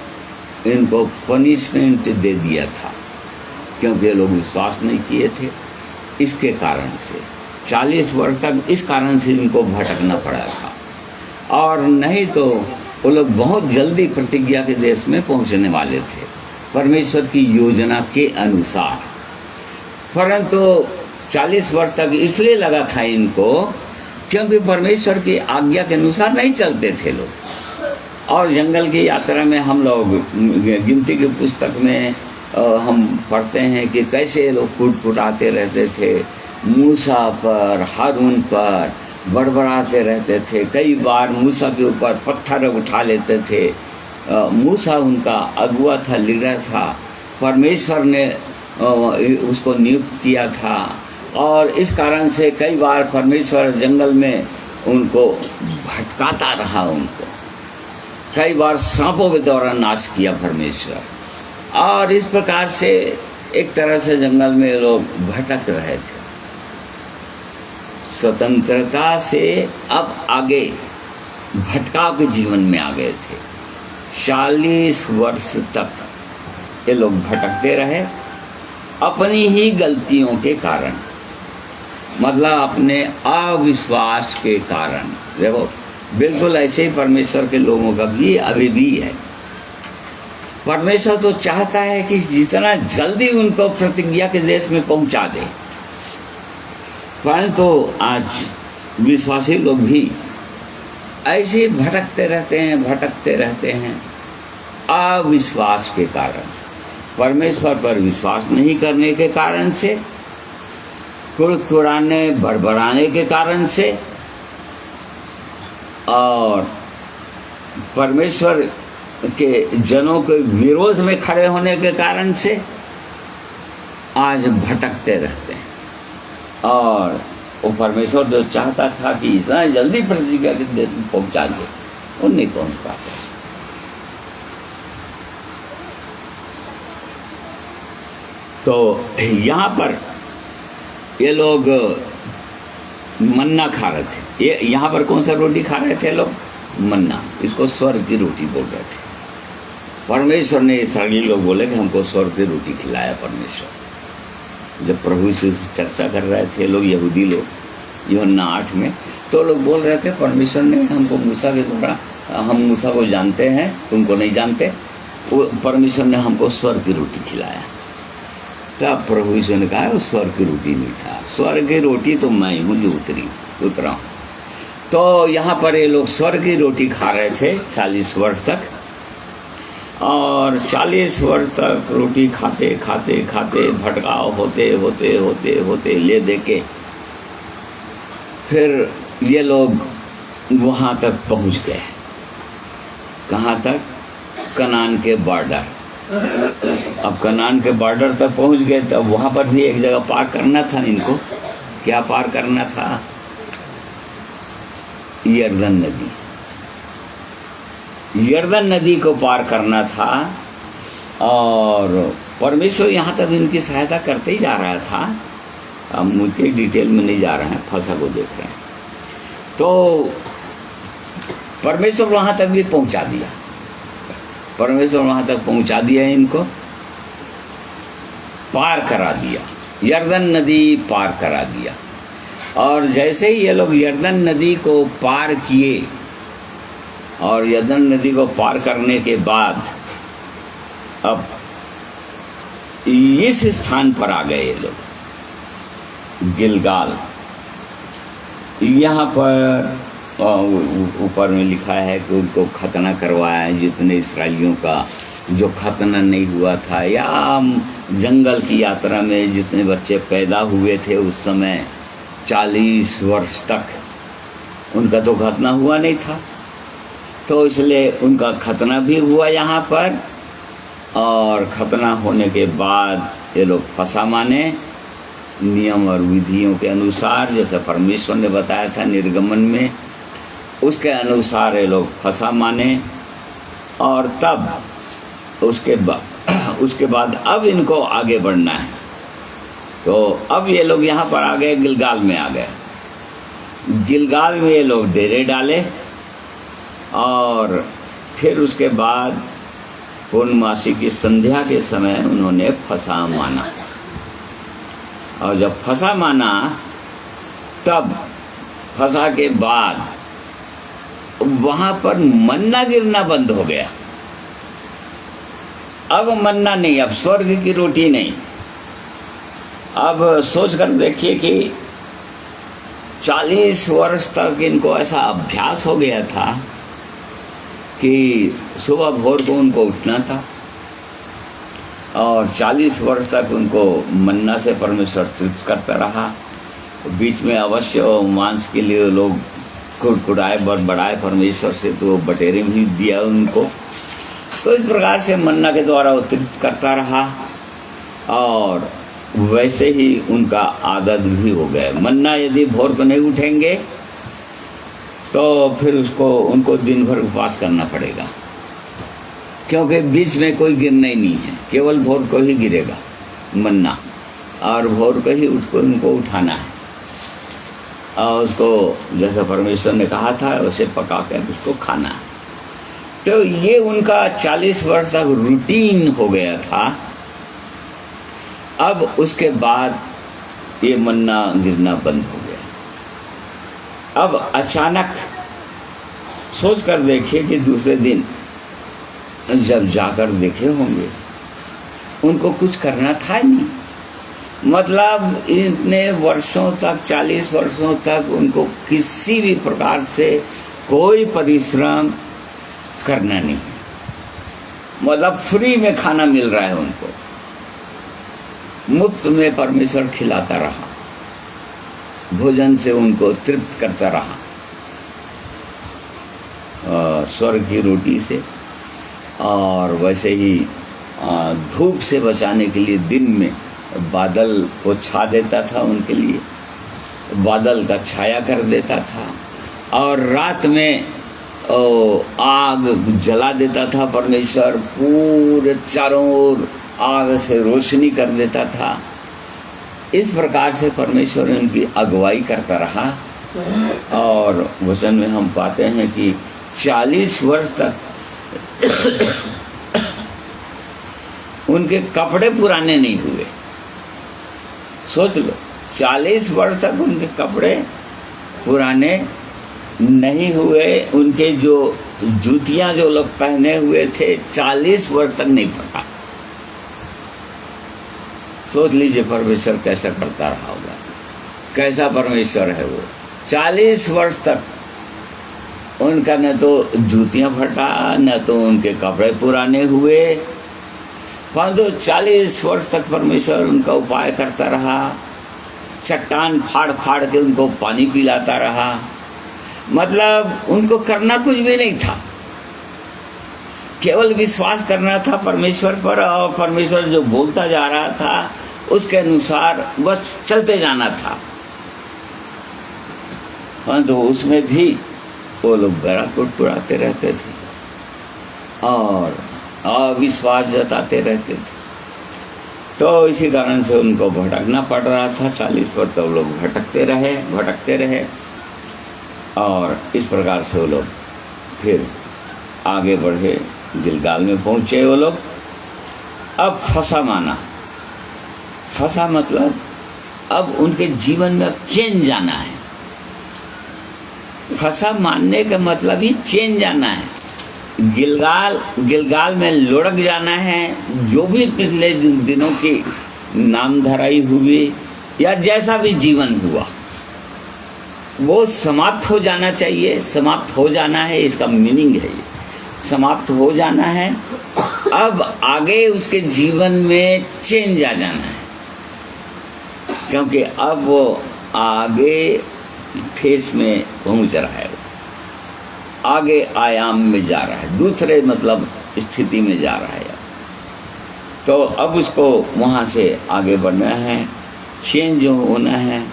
इनको पनिशमेंट दे दिया था, क्योंकि ये लोग विश्वास नहीं किए थे। इसके कारण से 40 वर्ष तक इस कारण से इनको भटकना पड़ा था। और नहीं तो वो लोग बहुत जल्दी प्रतिज्ञा के देश में पहुंचने वाले थे, परमेश्वर की योजना के अनुसार। परंतु 40 वर्ष तक इसलिए लगा था इनको, क्योंकि परमेश्वर की आज्ञा के अनुसार नहीं चलते थे लोग। और जंगल की यात्रा में हम लोग गिनती की पुस्तक में हम पढ़ते हैं कि कैसे लोग कुटकुटाते रहते थे, मूसा पर, हारून पर बड़बड़ाते रहते थे। कई बार मूसा के ऊपर पत्थर उठा लेते थे। मूसा उनका अगुआ था, लीडर था, परमेश्वर ने उसको नियुक्त किया था। और इस कारण से कई बार परमेश्वर जंगल में उनको भटकाता रहा। उनको कई बार सांपों के द्वारा नाश किया परमेश्वर। और इस प्रकार से एक तरह से जंगल में लोग भटक रहे थे। स्वतंत्रता से अब आगे भटकाव के जीवन में आ गए थे। 40 वर्ष तक ये लोग भटकते रहे अपनी ही गलतियों के कारण, मतलब अपने अविश्वास के कारण। देखो, बिल्कुल ऐसे ही परमेश्वर के लोगों का भी अभी भी है। परमेश्वर तो चाहता है कि जितना जल्दी उनको प्रतिज्ञा के देश में पहुंचा दे, परंतु आज विश्वासी लोग भी ऐसे ही भटकते रहते हैं अविश्वास के कारण, परमेश्वर पर विश्वास नहीं करने के कारण से, कुड़कुड़ाने बड़बड़ाने के कारण से, और परमेश्वर के जनों के विरोध में खड़े होने के कारण से आज भटकते रहते हैं। और वो परमेश्वर जो चाहता था कि इतना जल्दी प्रतिज्ञा के देश में पहुंचा दे, वो नहीं पहुंच पाते। तो यहाँ पर ये लोग मन्ना खा रहे थे। ये यहाँ पर कौन सा रोटी खा रहे थे लोग? मन्ना। इसको स्वर्ग की रोटी बोल रहे थे। परमेश्वर ने इस्राएली लोग बोले कि हमको स्वर्ग की रोटी खिलाया परमेश्वर। जब प्रभु से चर्चा कर रहे थे लोग, यहूदी लोग, यूहन्ना 8 में, तो लोग बोल रहे थे परमेश्वर ने हमको मूसा के द्वारा, हम मूसा को जानते हैं, तुमको नहीं जानते, वो परमेश्वर ने हमको स्वर्ग की रोटी खिलाया। तब प्रभु यीशु ने कहा वो स्वर्ग की रोटी नहीं था, स्वर्ग की रोटी तो मैं हूँ जो उतरा हूँ। तो यहाँ पर ये लोग स्वर्ग की रोटी खा रहे थे 40 वर्ष तक। और 40 वर्ष तक रोटी खाते भटकाव होते ले दे के फिर ये लोग वहाँ तक पहुँच गए। कहाँ तक? कनान के बॉर्डर। अब कनान के बॉर्डर तक पहुंच गए, तब वहां पर भी एक जगह पार करना था इनको। क्या पार करना था? यरदन नदी। यरदन नदी को पार करना था और परमेश्वर यहाँ तक इनकी सहायता करते ही जा रहा था। हम मुझे डिटेल में नहीं जा रहे हैं, फंसा को देख रहे हैं। तो परमेश्वर वहाँ तक भी पहुँचा दिया, परमेश्वर वहाँ तक पहुँचा दिया, इनको पार करा दिया, यरदन नदी पार करा दिया। और जैसे ही ये लोग यरदन नदी को पार किए और यरदन नदी को पार करने के बाद अब इस स्थान पर आ गए ये लोग, गिलगाल। यहाँ पर ऊपर में लिखा है कि उनको खतना करवाया, जितने इस्राएलियों का जो खतना नहीं हुआ था, या जंगल की यात्रा में जितने बच्चे पैदा हुए थे उस समय 40 वर्ष तक उनका तो खतना हुआ नहीं था, तो इसलिए उनका खतना भी हुआ यहाँ पर। और खतना होने के बाद ये लोग फसा माने, नियम और विधियों के अनुसार, जैसे परमेश्वर ने बताया था निर्गमन में, उसके अनुसार ये लोग फसा माने। और तब उसके बाद अब इनको आगे बढ़ना है। तो अब ये लोग यहाँ पर आ गए, गिलगाल में आ गए। गिलगाल में ये लोग डेरे डाले और फिर उसके बाद पूर्णमासी की संध्या के समय उन्होंने फसा माना। और जब फसा माना, तब फसा के बाद वहाँ पर मन्ना गिरना बंद हो गया। अब मन्ना नहीं, अब स्वर्ग की रोटी नहीं। अब सोच कर देखिए कि 40 वर्ष तक इनको ऐसा अभ्यास हो गया था कि सुबह भोर को उनको उठना था और 40 वर्ष तक उनको मन्ना से परमेश्वर तृप्त करता रहा। बीच में अवश्य मांस के लिए लोग कुड़कुड़ाए बड़बड़ाए परमेश्वर से, तो बटेरे भी दिया उनको। तो इस प्रकार से मन्ना के द्वारा वो तृप्त करता रहा और वैसे ही उनका आदत भी हो गया। मन्ना यदि भोर को नहीं उठेंगे तो फिर उनको दिन भर उपवास करना पड़ेगा, क्योंकि बीच में कोई गिरना ही नहीं है, केवल भोर को ही गिरेगा मन्ना, और भोर को ही उनको उठाना है और उसको जैसा परमेश्वर ने कहा था वैसे पका कर उसको खाना है। तो ये उनका 40 वर्ष तक रूटीन हो गया था। अब उसके बाद ये मन्ना गिरना बंद हो गया। अब अचानक सोच कर देखिए कि दूसरे दिन जब जाकर देखे होंगे, उनको कुछ करना था नहीं। मतलब इतने वर्षों तक, 40 वर्षों तक उनको किसी भी प्रकार से कोई परिश्रम करना नहीं, मतलब फ्री में खाना मिल रहा है उनको, मुफ्त में परमेश्वर खिलाता रहा, भोजन से उनको तृप्त करता रहा, स्वर्ग की रोटी से। और वैसे ही धूप से बचाने के लिए दिन में बादल को छा देता था उनके लिए, बादल का छाया कर देता था, और रात में आग जला देता था परमेश्वर, पूरे चारों ओर आग से रोशनी कर देता था। इस प्रकार से परमेश्वर उनकी अगुवाई करता रहा। और वचन में हम पाते हैं कि 40 वर्ष तक उनके कपड़े पुराने नहीं हुए। सोच लो, 40 वर्ष तक उनके कपड़े पुराने नहीं हुए। उनके जो जूतियां जो लोग पहने हुए थे 40 वर्ष तक नहीं फटा। सोच लीजिए परमेश्वर कैसा करता रहा होगा, कैसा परमेश्वर है वो। 40 वर्ष तक उनका न तो जूतियां फटा, न तो उनके कपड़े पुराने हुए, परंतु 40 वर्ष तक परमेश्वर उनका उपाय करता रहा, चट्टान फाड़ फाड़ के उनको पानी पिलाता रहा। मतलब उनको करना कुछ भी नहीं था, केवल विश्वास करना था परमेश्वर पर, और परमेश्वर जो बोलता जा रहा था उसके अनुसार बस चलते जाना था। परंतु उसमें भी वो लोग गला कुड़कुड़ाते रहते थे और अविश्वास जताते रहते थे। तो इसी कारण से उनको भटकना पड़ रहा था। 40 वर्ष तो लोग भटकते रहे और इस प्रकार से वो लोग फिर आगे बढ़े, गिलगाल में पहुंचे वो लोग। अब फंसा मतलब अब उनके जीवन में अब चेंज आना है। फंसा मानने का मतलब ही चेंज आना है, गिलगाल में लुढ़क जाना है। जो भी पिछले दिनों की नामधराई हुई या जैसा भी जीवन हुआ वो समाप्त हो जाना चाहिए, समाप्त हो जाना है, इसका मीनिंग है ये, समाप्त हो जाना है। अब आगे उसके जीवन में चेंज आ जाना है, क्योंकि अब वो आगे फेस में पहुंच रहा है, आगे आयाम में जा रहा है, दूसरे मतलब स्थिति में जा रहा है। तो अब उसको वहाँ से आगे बढ़ना है, चेंज होना है।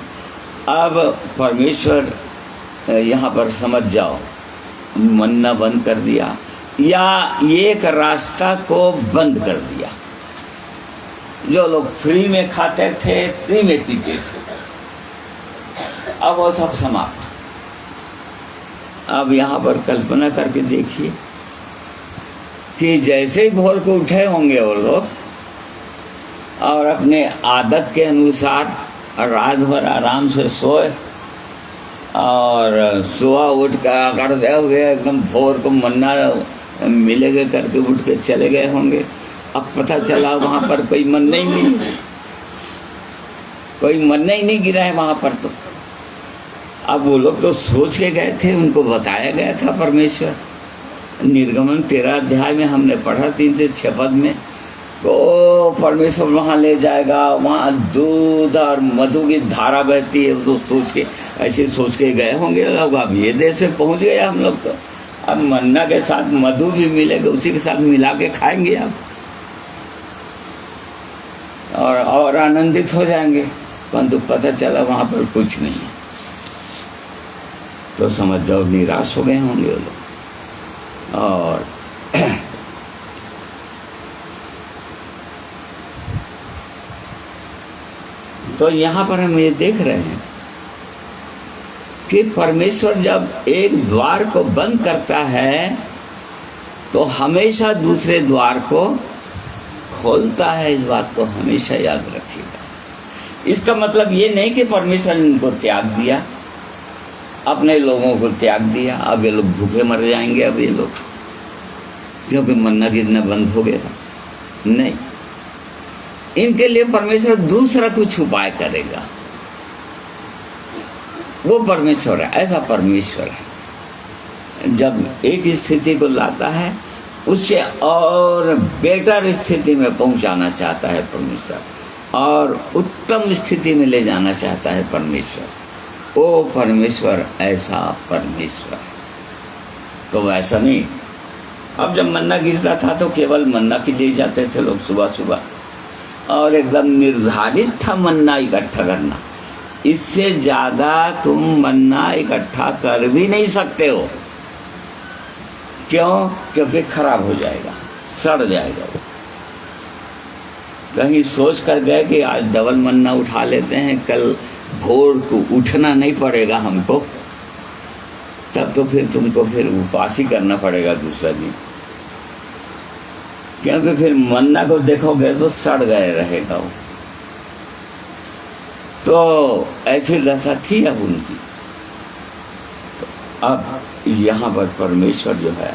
अब परमेश्वर यहाँ पर समझ जाओ मन्ना बंद कर दिया या एक रास्ता को बंद कर दिया। जो लोग फ्री में खाते थे, फ्री में पीते थे, अब वो सब समाप्त। अब यहाँ पर कल्पना करके देखिए कि जैसे ही भोर को उठे होंगे वो लोग और अपने आदत के अनुसार रात भर आराम से सोए और सुबह उठ कर करते हुए एकदम भोर को मन्ना मिलेगा करके उठ के चले गए होंगे। अब पता चला वहाँ पर कोई मन्ना ही नहीं गिरा है वहाँ पर। तो अब वो लोग तो सोच के गए थे, उनको बताया गया था परमेश्वर। निर्गमन 13 अध्याय में हमने पढ़ा 3 से 6 पद में, तो परमेश्वर वहाँ ले जाएगा, वहाँ दूध और मधु की धारा बहती है। तो ऐसे सोच के गए होंगे लोग। अब ये देश में पहुँच गए हम लोग, तो अब मन्ना के साथ मधु भी मिलेगा, उसी के साथ मिला के खाएंगे अब और आनंदित हो जाएंगे। परंतु पता चला वहाँ पर कुछ नहीं है। तो समझ जाओ निराश हो गए होंगे वो लोग। और तो यहाँ पर हम ये देख रहे हैं कि परमेश्वर जब एक द्वार को बंद करता है तो हमेशा दूसरे द्वार को खोलता है। इस बात को हमेशा याद रखिएगा। इसका मतलब ये नहीं कि परमेश्वर ने इनको त्याग दिया, अपने लोगों को त्याग दिया, अब ये लोग भूखे मर जाएंगे अब ये लोग, क्योंकि मन्ना गिरना बंद हो गया। नहीं, इनके लिए परमेश्वर दूसरा कुछ उपाय करेगा। वो परमेश्वर है, ऐसा परमेश्वर है जब एक स्थिति को लाता है उससे और बेटर स्थिति में पहुंचाना चाहता है परमेश्वर, और उत्तम स्थिति में ले जाना चाहता है परमेश्वर। ओ परमेश्वर ऐसा परमेश्वर। तो वैसा नहीं। अब जब मन्ना गिरता था तो केवल मन्ना के लिए जाते थे लोग सुबह सुबह, और एकदम निर्धारित था मन्ना इकट्ठा करना। इससे ज़्यादा तुम मन्ना इकट्ठा कर भी नहीं सकते हो। क्यों? क्योंकि खराब हो जाएगा, सड़ जाएगा। कहीं सोच कर गए कि आज डबल मन्ना उठा लेते हैं, कल भोर को उठना नहीं पड़ेगा हमको, तब तो फिर तुमको फिर उपवास ही करना पड़ेगा दूसरा दिन, क्योंकि फिर मन्ना को देखोगे तो सड़ गए रहेगा वो। तो ऐसी दशा थी अब उनकी। तो अब यहाँ पर परमेश्वर जो है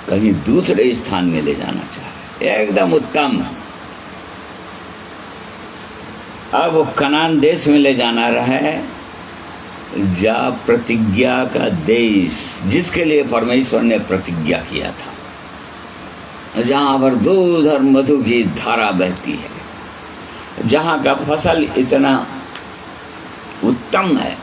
कहीं दूसरे स्थान में ले जाना चाहे, एकदम उत्तम। अब वो कनान देश में ले जाना रहे, जा प्रतिज्ञा का देश, जिसके लिए परमेश्वर ने प्रतिज्ञा किया था, जहाँ पर दूध और मधु की धारा बहती है, जहाँ का फसल इतना उत्तम है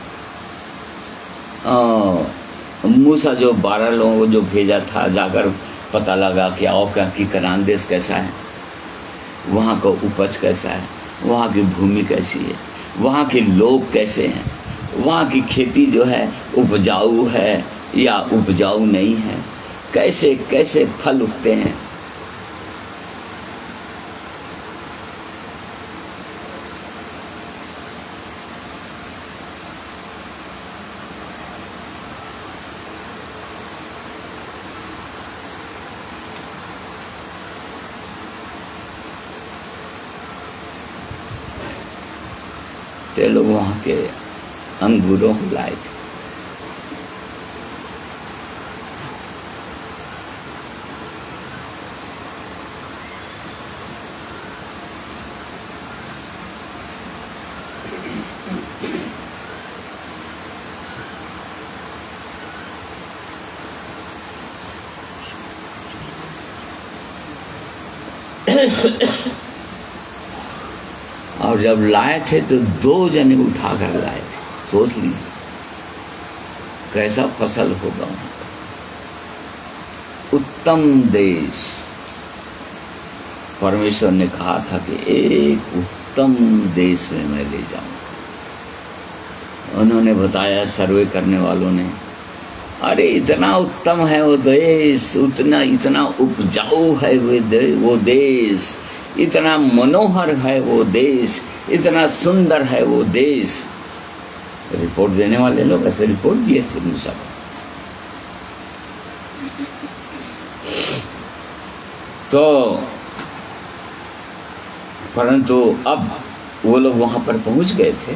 मूसा जो 12 लोगों को जो भेजा था, जाकर पता लगा कि आओ क्या कि कनान देश कैसा है, वहाँ का उपज कैसा है, वहाँ की भूमि कैसी है, वहाँ के लोग कैसे हैं, वहाँ की खेती जो है उपजाऊ है या उपजाऊ नहीं है, कैसे कैसे फल उगते हैं। ते लोग वहाँ के अंगूरों को लाए थे। और जब लाए थे तो 2 जने उठाकर लाए थे। सोच लीजिए कैसा फसल होगा। उत्तम देश, परमेश्वर ने कहा था कि एक उत्तम देश में मैं ले जाऊंगा। उन्होंने बताया, सर्वे करने वालों ने, अरे इतना उत्तम है वो देश, इतना उपजाऊ है वो देश, इतना मनोहर है वो देश, इतना सुंदर है वो देश। रिपोर्ट देने वाले लोग ऐसे रिपोर्ट दिए थे मूसा को। तो परंतु अब वो लोग वहां पर पहुंच गए थे,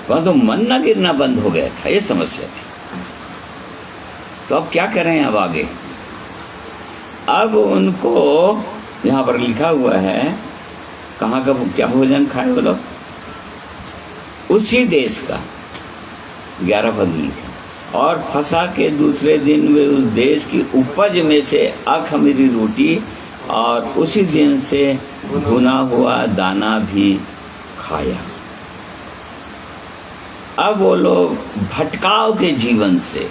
परंतु मन्ना गिरना बंद हो गया था, ये समस्या थी। तो अब क्या करें अब आगे? अब उनको यहाँ पर लिखा हुआ है, कहाँ का क्या भोजन खाए वो लोग? उसी देश का। 11 पद लिखा, और फसह के दूसरे दिन वे उस देश की उपज में से अखमीरी रोटी और उसी दिन से भुना हुआ दाना भी खाया। अब वो लोग भटकाव के जीवन से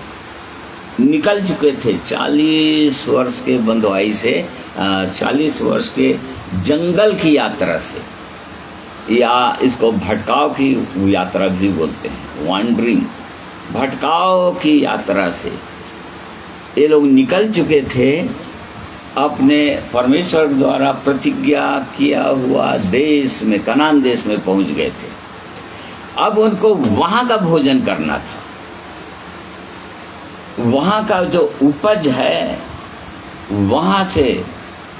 निकल चुके थे। 40 वर्ष के बंधुआई से, 40 वर्ष के जंगल की यात्रा से, या इसको भटकाव की यात्रा भी बोलते हैं, वॉन्डरिंग, भटकाव की यात्रा से ये लोग निकल चुके थे। अपने परमेश्वर द्वारा प्रतिज्ञा किया हुआ देश में, कनान देश में पहुंच गए थे। अब उनको वहां का भोजन करना था, वहां का जो उपज है वहां से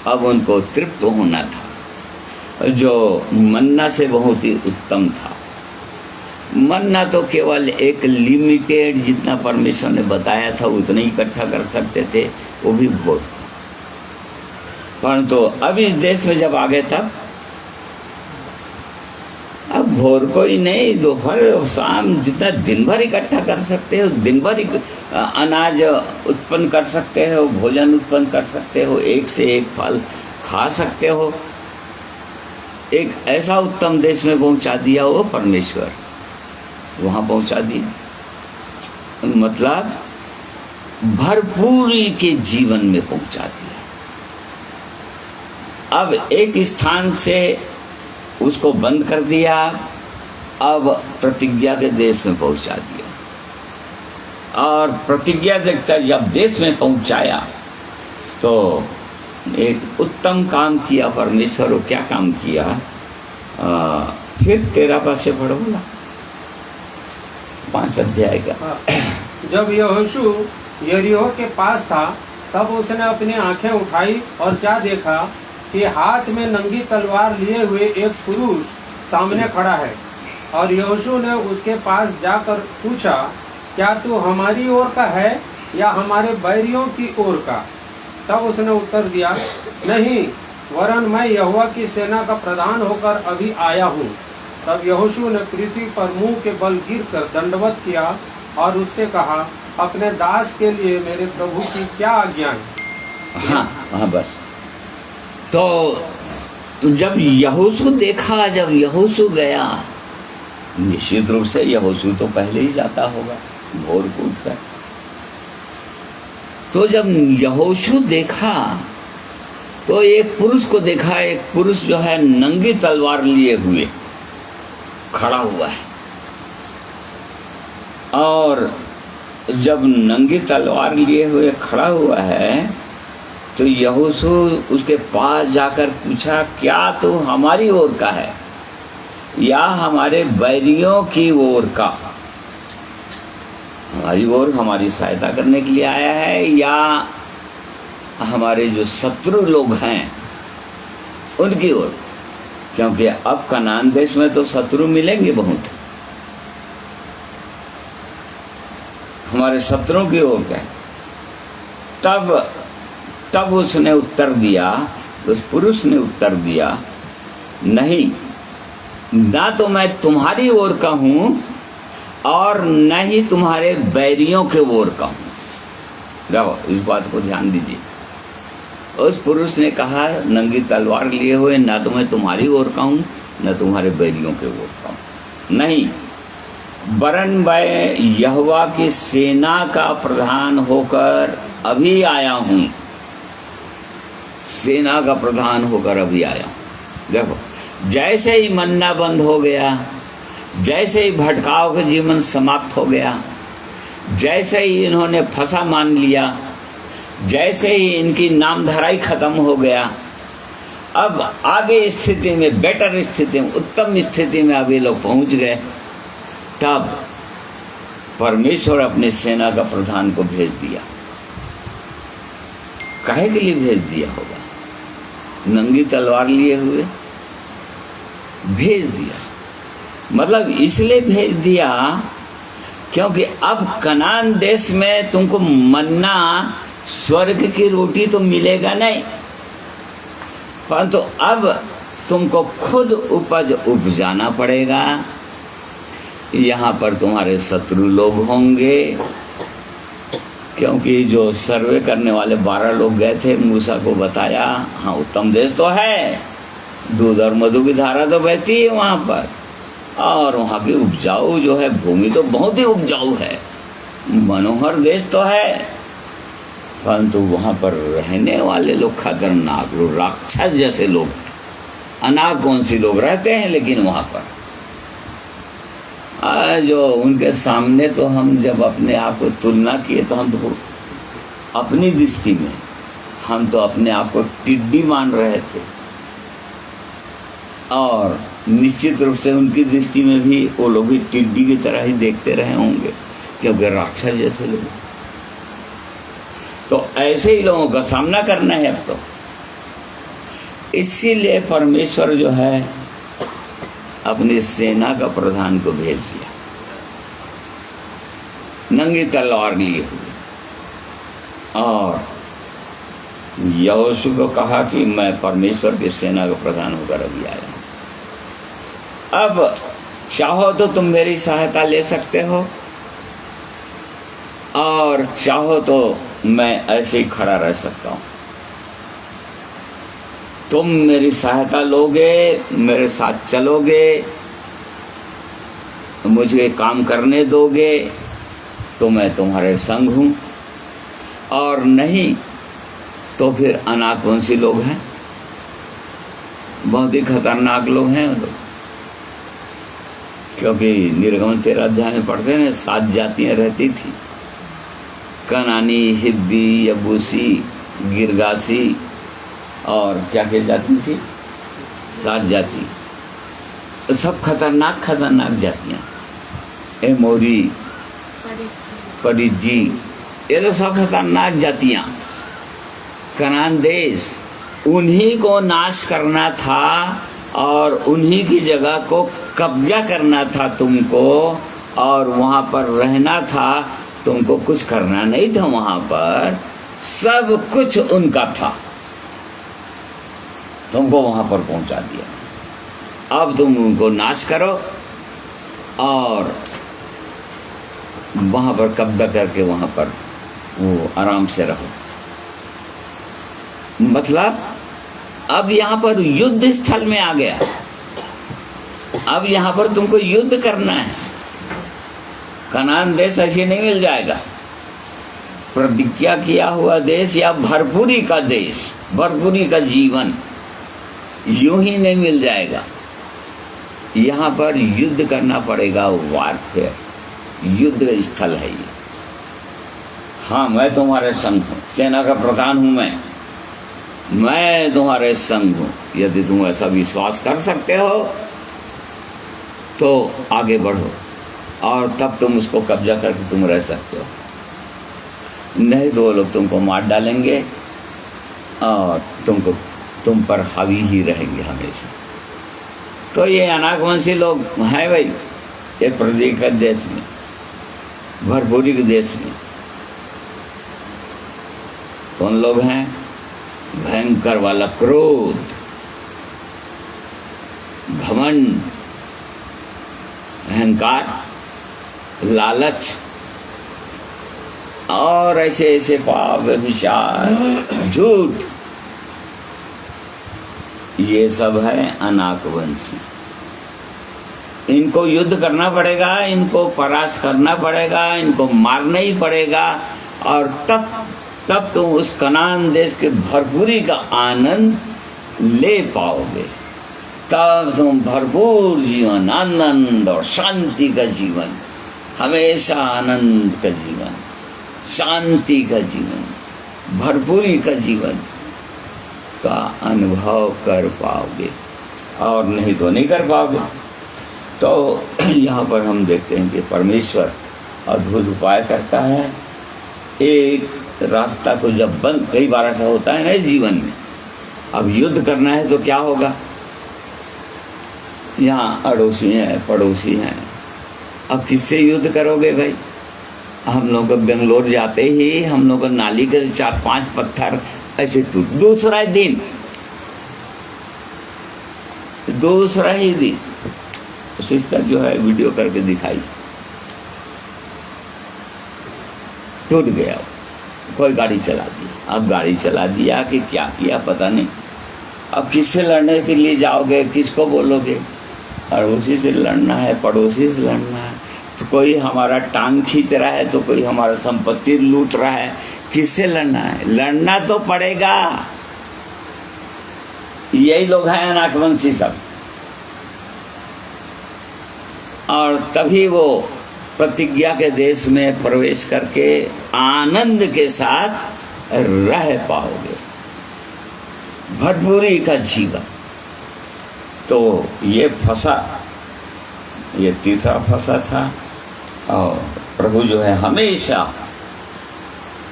अब उनको तृप्त होना था, जो मन्ना से बहुत ही उत्तम था। मन्ना तो केवल एक लिमिटेड, जितना परमेश्वर ने बताया था उतना ही इकट्ठा कर सकते थे, वो भी बहुत। परंतु अब इस देश में जब आ गए तब अब भोर को ही नहीं, दोपहर शाम जितना दिन भर इकट्ठा कर सकते हो, दिन भर अनाज उत्पन्न कर सकते हो, भोजन उत्पन्न कर सकते हो, एक से एक फल खा सकते हो। एक ऐसा उत्तम देश में पहुंचा दिया वो परमेश्वर, वहां पहुंचा दिया, मतलब भरपूरी के जीवन में पहुंचा दिया। अब एक स्थान से उसको बंद कर दिया, अब प्रतिज्ञा के देश में पहुंचा दिया। और प्रतिज्ञा देखकर जब देश में पहुंचाया तो एक उत्तम काम किया परमेश्वर। क्या काम किया? फिर 13 पद से पढ़ो ना, 5 अध्याय का। जब यहोशू यरीहो के पास था तब उसने अपनी आंखें उठाई और क्या देखा कि हाथ में नंगी तलवार लिए हुए एक पुरुष सामने खड़ा है। और यहोशू ने उसके पास जाकर पूछा, क्या तू हमारी ओर का है या हमारे बैरियों की ओर का? तब उसने उत्तर दिया, नहीं, वरन मैं यहोवा की सेना का प्रधान होकर अभी आया हूँ। तब यहोशू ने पृथ्वी पर मुंह के बल गिरकर दंडवत किया और उससे कहा, अपने दास के लिए मेरे प्रभु की क्या आज्ञा है? हाँ बस। तो जब यहोशू देखा, जब यहोशू गया निश्चित रूप से यहोशू तो पहले ही जाता होगा भोर को उठकर। तो जब यहोशू देखा तो एक पुरुष को देखा, एक पुरुष जो है नंगी तलवार लिए हुए खड़ा हुआ है। और जब नंगी तलवार लिए हुए खड़ा हुआ है तो यहोशू उसके पास जाकर पूछा, क्या तू हमारी ओर का है या हमारे बैरियों की ओर का? हमारी ओर हमारी सहायता करने के लिए आया है या हमारे जो शत्रु लोग हैं उनकी ओर? क्योंकि अब कनान देश में तो शत्रु मिलेंगे बहुत, हमारे शत्रुओं की ओर का है। तब उसने उत्तर दिया, उस पुरुष ने उत्तर दिया, नहीं, ना तो मैं तुम्हारी ओर का हूं और न ही तुम्हारे बैरियों के ओर का हूं। जाओ, इस बात को ध्यान दीजिए। उस पुरुष ने कहा नंगी तलवार लिए हुए, ना तो मैं तुम्हारी ओर का हूं न तुम्हारे बैरियों के ओर का हूं, नहीं, वरन मैं यहोवा की सेना का प्रधान होकर अभी आया हूं। सेना का प्रधान होकर अभी आया हूं। देखो, जैसे ही मन्ना बंद हो गया, जैसे ही भटकाव का जीवन समाप्त हो गया, जैसे ही इन्होंने फंसा मान लिया, जैसे ही इनकी नामधराई खत्म हो गया, अब आगे स्थिति में, बेटर स्थिति में, उत्तम स्थिति में अब ये लोग पहुंच गए। तब परमेश्वर अपने सेना का प्रधान को भेज दिया। काहे के लिए भेज दिया होगा? नंगी तलवार लिए हुए भेज दिया, मतलब इसलिए भेज दिया क्योंकि अब कनान देश में तुमको मन्ना, स्वर्ग की रोटी तो मिलेगा नहीं, परंतु अब तुमको खुद उपज उपजाना पड़ेगा। यहाँ पर तुम्हारे शत्रु लोग होंगे, क्योंकि जो सर्वे करने वाले 12 लोग गए थे, मूसा को बताया, हाँ उत्तम देश तो है, दूध और मधु की धारा तो बहती है वहाँ पर, और वहाँ की उपजाऊ जो है भूमि तो बहुत ही उपजाऊ है, मनोहर देश तो है, परंतु वहाँ पर रहने वाले लोग खतरनाक लोग, राक्षस जैसे लोग हैं। अनाकौंसी लोग रहते हैं, लेकिन वहाँ पर जो उनके सामने तो हम जब अपने आप को तुलना किए तो हम तो अपनी दृष्टि में हम तो अपने आप को टिड्डी मान रहे थे, और निश्चित रूप से उनकी दृष्टि में भी वो लोग भी टिड्डी की तरह ही देखते रहे होंगे, क्योंकि राक्षस जैसे लोग। तो ऐसे ही लोगों का सामना करना है अब तो। इसीलिए परमेश्वर जो है अपनी सेना का प्रधान को भेज दिया, नंगी तलवार लिए हुए, और यहोशू को कहा कि मैं परमेश्वर की सेना का प्रधान होकर अभी आया हूं। अब चाहो तो तुम मेरी सहायता ले सकते हो, और चाहो तो मैं ऐसे ही खड़ा रह सकता हूं। तुम मेरी सहायता लोगे, मेरे साथ चलोगे, मुझे काम करने दोगे तो मैं तुम्हारे संग हूं, और नहीं तो फिर अनाकौंसी लोग हैं, बहुत ही खतरनाक लोग हैं लोग। क्योंकि निर्गमन 13 अध्याय में पढ़ते हैं 7 जातियां रहती थी, कनानी, हिब्बी, यबूसी, गिरगासी, और क्या क्या जाति थी, 7 जाति, सब खतरनाक खतरनाक जातियाँ। एमोरी, परिजी, ये तो सब खतरनाक जातियाँ। कनान देश, उन्हीं को नाश करना था और उन्हीं की जगह को कब्जा करना था तुमको, और वहाँ पर रहना था तुमको, कुछ करना नहीं था वहाँ पर, सब कुछ उनका था, तुमको वहां पर पहुंचा दिया। अब तुम उनको नाश करो और वहां पर कब्जा करके वहां पर वो आराम से रहो। मतलब अब यहां पर युद्ध स्थल में आ गया। अब यहाँ पर तुमको युद्ध करना है। कनान देश ऐसे नहीं मिल जाएगा। प्रतिज्ञा किया हुआ देश या भरपूरी का देश, भरपूरी का जीवन यूं ही नहीं मिल जाएगा। यहाँ पर युद्ध करना पड़ेगा, वारफेयर, युद्ध स्थल है ये। हाँ, मैं तुम्हारे संग हूँ, सेना का प्रधान हूँ मैं तुम्हारे संग हूँ। यदि तुम ऐसा विश्वास कर सकते हो तो आगे बढ़ो, और तब तुम उसको कब्जा करके तुम रह सकते हो। नहीं तो वो लोग तुमको मार डालेंगे और तुम पर हावी ही रहेंगे हमेशा। तो ये अनाकवंशी लोग हैं भाई, ये प्रदेश के देश में, भरपूरी के देश में कौन लोग हैं? भयंकर वाला क्रोध, घमंड, अहंकार, लालच और ऐसे ऐसे पाप, व्यभिचार, झूठ, ये सब है अनाकवंशी। इनको युद्ध करना पड़ेगा, इनको परास्त करना पड़ेगा, इनको मारना ही पड़ेगा, और तब तुम उस कनान देश के भरपूरी का आनंद ले पाओगे। तब तुम भरपूर जीवन, आनंद और शांति का जीवन, हमेशा आनंद का जीवन, शांति का जीवन, भरपूरी का जीवन का अनुभव कर पाओगे, और नहीं तो नहीं कर पाओगे। तो यहाँ पर हम देखते हैं कि परमेश्वर अद्भुत उपाय करता है। एक रास्ता को जब बंद, कई बार ऐसा होता है ना इस जीवन में, अब युद्ध करना है तो क्या होगा? यहाँ अड़ोसी हैं, पड़ोसी हैं, अब किससे युद्ध करोगे भाई? हम लोग बेंगलोर जाते ही हम लोग नाली के 4-5 पत्थर ऐसे टूट, दूसरा ही दिन सिस्टर जो है वीडियो करके दिखाई, टूट गया। कोई गाड़ी चला दिया, अब गाड़ी चला दिया कि क्या किया पता नहीं। अब किससे लड़ने के लिए जाओगे? किसको बोलोगे? अड़ोसी से लड़ना है, पड़ोसी से लड़ना है, तो कोई हमारा टांग खींच रहा है, तो कोई हमारा संपत्ति लूट रहा है। किससे लड़ना है? लड़ना तो पड़ेगा। यही लोग हैं अनाकवंशी सब। और तभी वो प्रतिज्ञा के देश में प्रवेश करके आनंद के साथ रह पाओगे, भरपूरी का जीवन। तो ये फंसा, ये तीसरा फंसा था। और प्रभु जो है हमेशा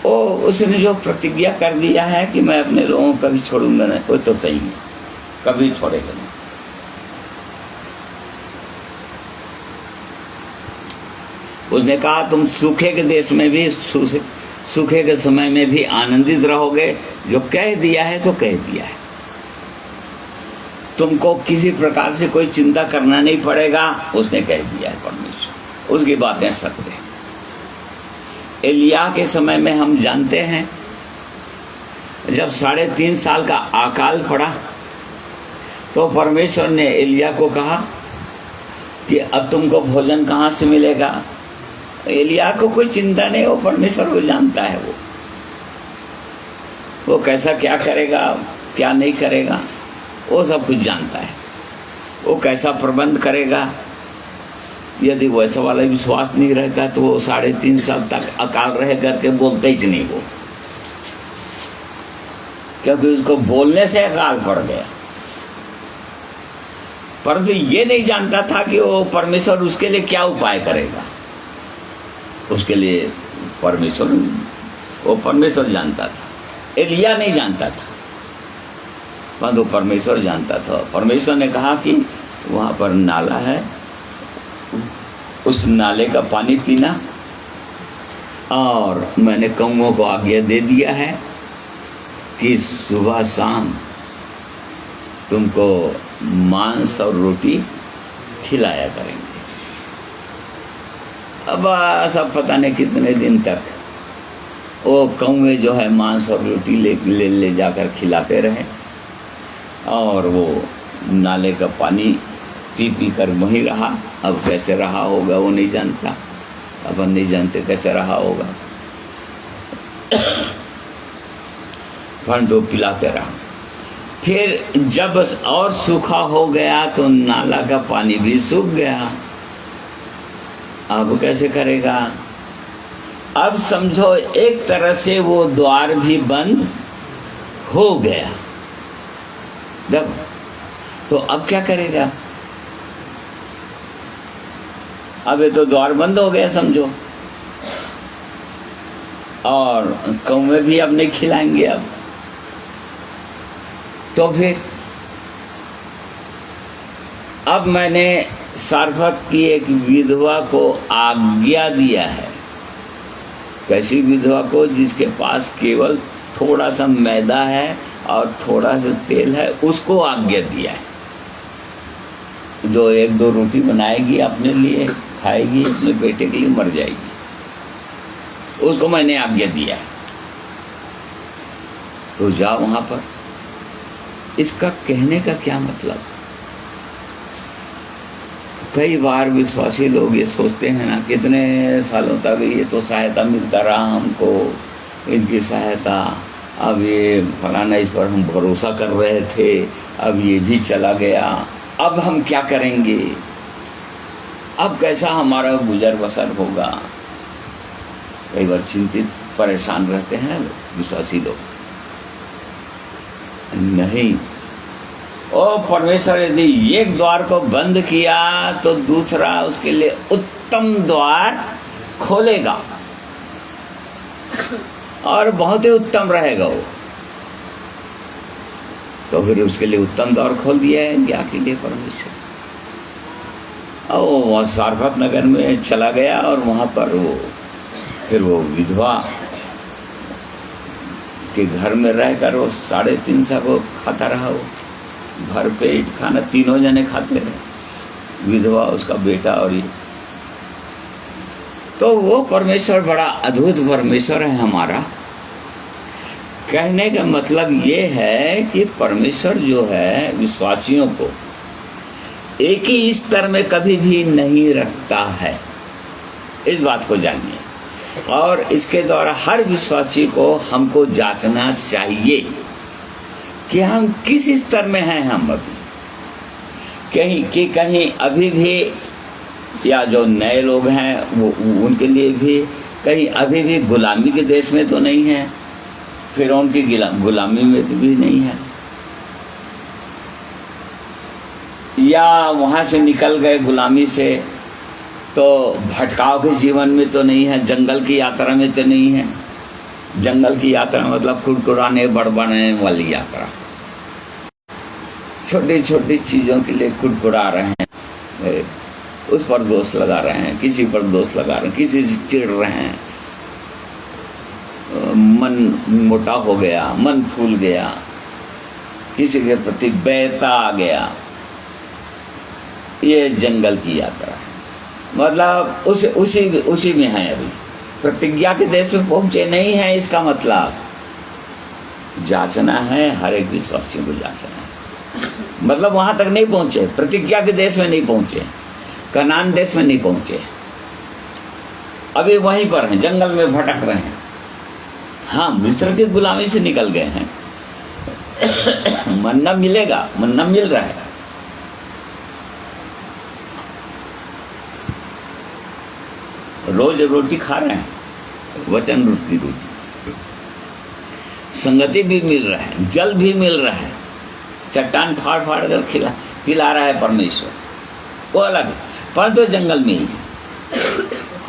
उसने जो प्रतिज्ञा कर दिया है कि मैं अपने लोगों को कभी छोड़ूंगा नहीं, वो तो सही है, कभी छोड़ेगा नहीं। उसने कहा तुम सूखे के देश में भी, सूखे के समय में भी आनंदित रहोगे। जो कह दिया है तो कह दिया है, तुमको किसी प्रकार से कोई चिंता करना नहीं पड़ेगा, उसने कह दिया है परमेश्वर, उसकी बातें सत्य है। एलिया के समय में हम जानते हैं, जब 3.5 साल का अकाल पड़ा तो परमेश्वर ने एलिया को कहा कि अब तुमको भोजन कहाँ से मिलेगा। एलिया को कोई चिंता नहीं, वो परमेश्वर को जानता है, वो कैसा क्या करेगा क्या नहीं करेगा, वो सब कुछ जानता है। वो कैसा प्रबंध करेगा। यदि वैसा वाला विश्वास नहीं रहता तो वो 3.5 साल तक अकाल रह करके बोलते ही नहीं वो, क्योंकि उसको बोलने से अकाल पड़ गया। परंतु ये नहीं जानता था कि वो परमेश्वर उसके लिए क्या उपाय करेगा। उसके लिए परमेश्वर जानता था, एलिया नहीं जानता था, परंतु परमेश्वर जानता था। परमेश्वर ने कहा कि वहाँ पर नाला है, उस नाले का पानी पीना, और मैंने कौओं को आज्ञा दे दिया है कि सुबह शाम तुमको मांस और रोटी खिलाया करेंगे। अब सब पता नहीं कितने दिन तक वो कौवे जो है मांस और रोटी ले जाकर खिलाते रहे, और वो नाले का पानी पी पी कर वहीं रहा। अब कैसे रहा होगा वो नहीं जानता, अपन नहीं जानते कैसे रहा होगा, परंतु पिलाते रहा। फिर जब और सूखा हो गया तो नाला का पानी भी सूख गया। अब कैसे करेगा? अब समझो एक तरह से वो द्वार भी बंद हो गया। देखो तो अब क्या करेगा? अब ये तो द्वार बंद हो गया समझो, और कौवे भी अब नहीं खिलाएंगे। तो फिर अब मैंने सारभत की एक विधवा को आज्ञा दिया है। कैसी विधवा को? जिसके पास केवल थोड़ा सा मैदा है और थोड़ा सा तेल है, उसको आज्ञा दिया है। जो 1-2 रोटी बनाएगी अपने लिए, खाएगी, अपने बेटे के लिए मर जाएगी, उसको मैंने आज्ञा दिया है। तो जाओ वहां पर। इसका कहने का क्या मतलब? कई बार विश्वासी लोग ये सोचते हैं ना, कितने सालों तक ये तो सहायता मिलता रहा हमको, इनकी सहायता, अब ये फलाना, इस पर हम भरोसा कर रहे थे, अब ये भी चला गया, अब हम क्या करेंगे, अब कैसा हमारा गुजर बसर होगा। कई बार चिंतित परेशान रहते हैं विश्वासी लोग। नहीं, ओ परमेश्वर यदि एक द्वार को बंद किया तो दूसरा उसके लिए उत्तम द्वार खोलेगा, और बहुत ही उत्तम रहेगा वो। तो फिर उसके लिए उत्तम द्वार खोल दिया है क्या के लिए परमेश्वर। और वहाँ सारभत नगर में चला गया, और वहाँ पर फिर वो विधवा के घर में रहकर वो 3.5 को खाता रहा। वो भर पेट खाना 3 जने खाते रहे, विधवा, उसका बेटा और ये। तो वो परमेश्वर बड़ा अद्भुत परमेश्वर है हमारा। कहने का मतलब ये है कि परमेश्वर जो है विश्वासियों को एक ही स्तर में कभी भी नहीं रखता है। इस बात को जानिए, और इसके द्वारा हर विश्वासी को हमको जांचना चाहिए कि हम किस स्तर में हैं। हम अभी कहीं अभी भी, या जो नए लोग हैं वो उनके लिए भी कहीं अभी भी गुलामी के देश में तो नहीं है, फिर उनकी गुलामी में तो भी नहीं है, या वहाँ से निकल गए गुलामी से तो भटकाव के जीवन में तो नहीं है, जंगल की यात्रा में तो नहीं है। जंगल की यात्रा मतलब कुड़कुड़ाने बड़बड़ाने वाली यात्रा, छोटी छोटी चीज़ों के लिए कुड़कुड़ा रहे हैं, उस पर दोष लगा रहे हैं, किसी पर दोष लगा रहे हैं, किसी से चिढ़ रहे हैं, मन मोटा हो गया, मन फूल गया, किसी के प्रति बैता आ गया। ये जंगल की यात्रा है, मतलब उसी में है। अभी प्रतिज्ञा के देश में पहुंचे नहीं है, इसका मतलब जांचना है, हर एक विश्वासियों को जांचना है। मतलब वहां तक नहीं पहुंचे, प्रतिज्ञा के देश में नहीं पहुंचे, कनान देश में नहीं पहुंचे, अभी वहीं पर हैं, जंगल में भटक रहे हैं। हाँ, मिस्र की गुलामी से निकल गए हैं, मन्ना मिलेगा, मन्ना मिल रहा है। रोज रोटी खा रहे हैं, वचन रूपी रोटी, संगति भी मिल रहा है, जल भी मिल रहा है, चट्टान फाड़ फाड़ कर पिला रहा है परमेश्वर, वो अलग है, परंतु जंगल में ही।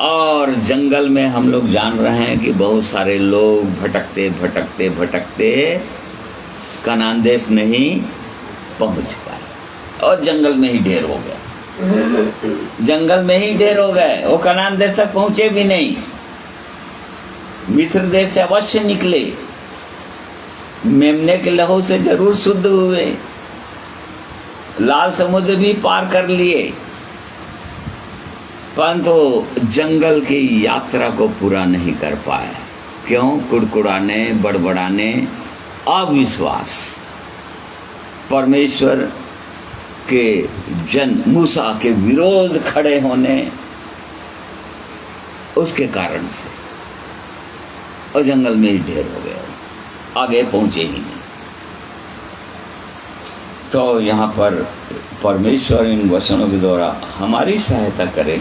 और जंगल में हम लोग जान रहे हैं कि बहुत सारे लोग भटकते भटकते भटकते कनान देश नहीं पहुंच पाए, और जंगल में ही ढेर हो गए, जंगल में ही ढेर हो गए, वो कनान देश तक पहुंचे भी नहीं। मिस्र देश से अवश्य निकले, मेमने के लहू से जरूर शुद्ध हुए, लाल समुद्र भी पार कर लिए, परंतु जंगल की यात्रा को पूरा नहीं कर पाए। क्यों? कुड़कुड़ाने, बड़बड़ाने, अविश्वास। परमेश्वर के जन मूसा के विरोध खड़े होने उसके कारण से, और जंगल में ही ढेर हो गए, आगे पहुंचे ही नहीं। तो यहाँ पर परमेश्वर इन वचनों के द्वारा हमारी सहायता करे।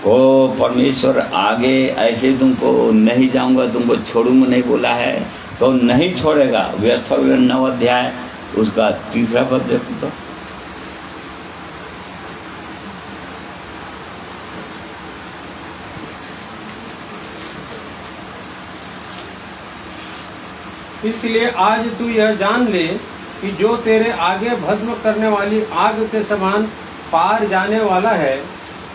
को परमेश्वर आगे ऐसे तुमको नहीं जाऊंगा, तुमको छोड़ूंगा नहीं बोला है तो नहीं छोड़ेगा। व्यर्थ 9 अध्याय उसका 3 पद देखो तो। इसलिए आज तू यह जान ले कि जो तेरे आगे भस्म करने वाली आग के समान पार जाने वाला है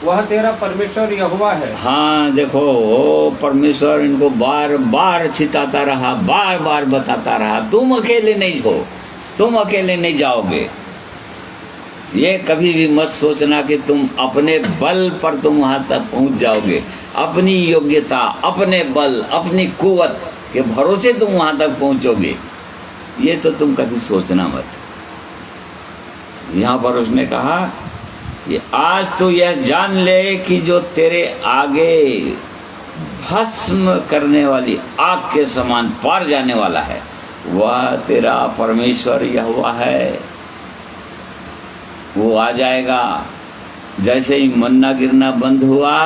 वह तेरा परमेश्वर यहोवा है। हाँ देखो, वो परमेश्वर इनको बार बार चिताता रहा, बार बार बताता रहा, तुम अकेले नहीं हो, तुम अकेले नहीं जाओगे। ये कभी भी मत सोचना कि तुम अपने बल पर तुम वहां तक पहुंच जाओगे। अपनी योग्यता, अपने बल, अपनी कुवत के भरोसे तुम वहां तक पहुंचोगे, ये तो तुम कभी सोचना मत। यहाँ पर उसने कहा कि आज तो यह जान ले कि जो तेरे आगे भस्म करने वाली आग के समान पार जाने वाला है वह तेरा परमेश्वर यहोवा है। वो आ जाएगा। जैसे ही मन्ना गिरना बंद हुआ,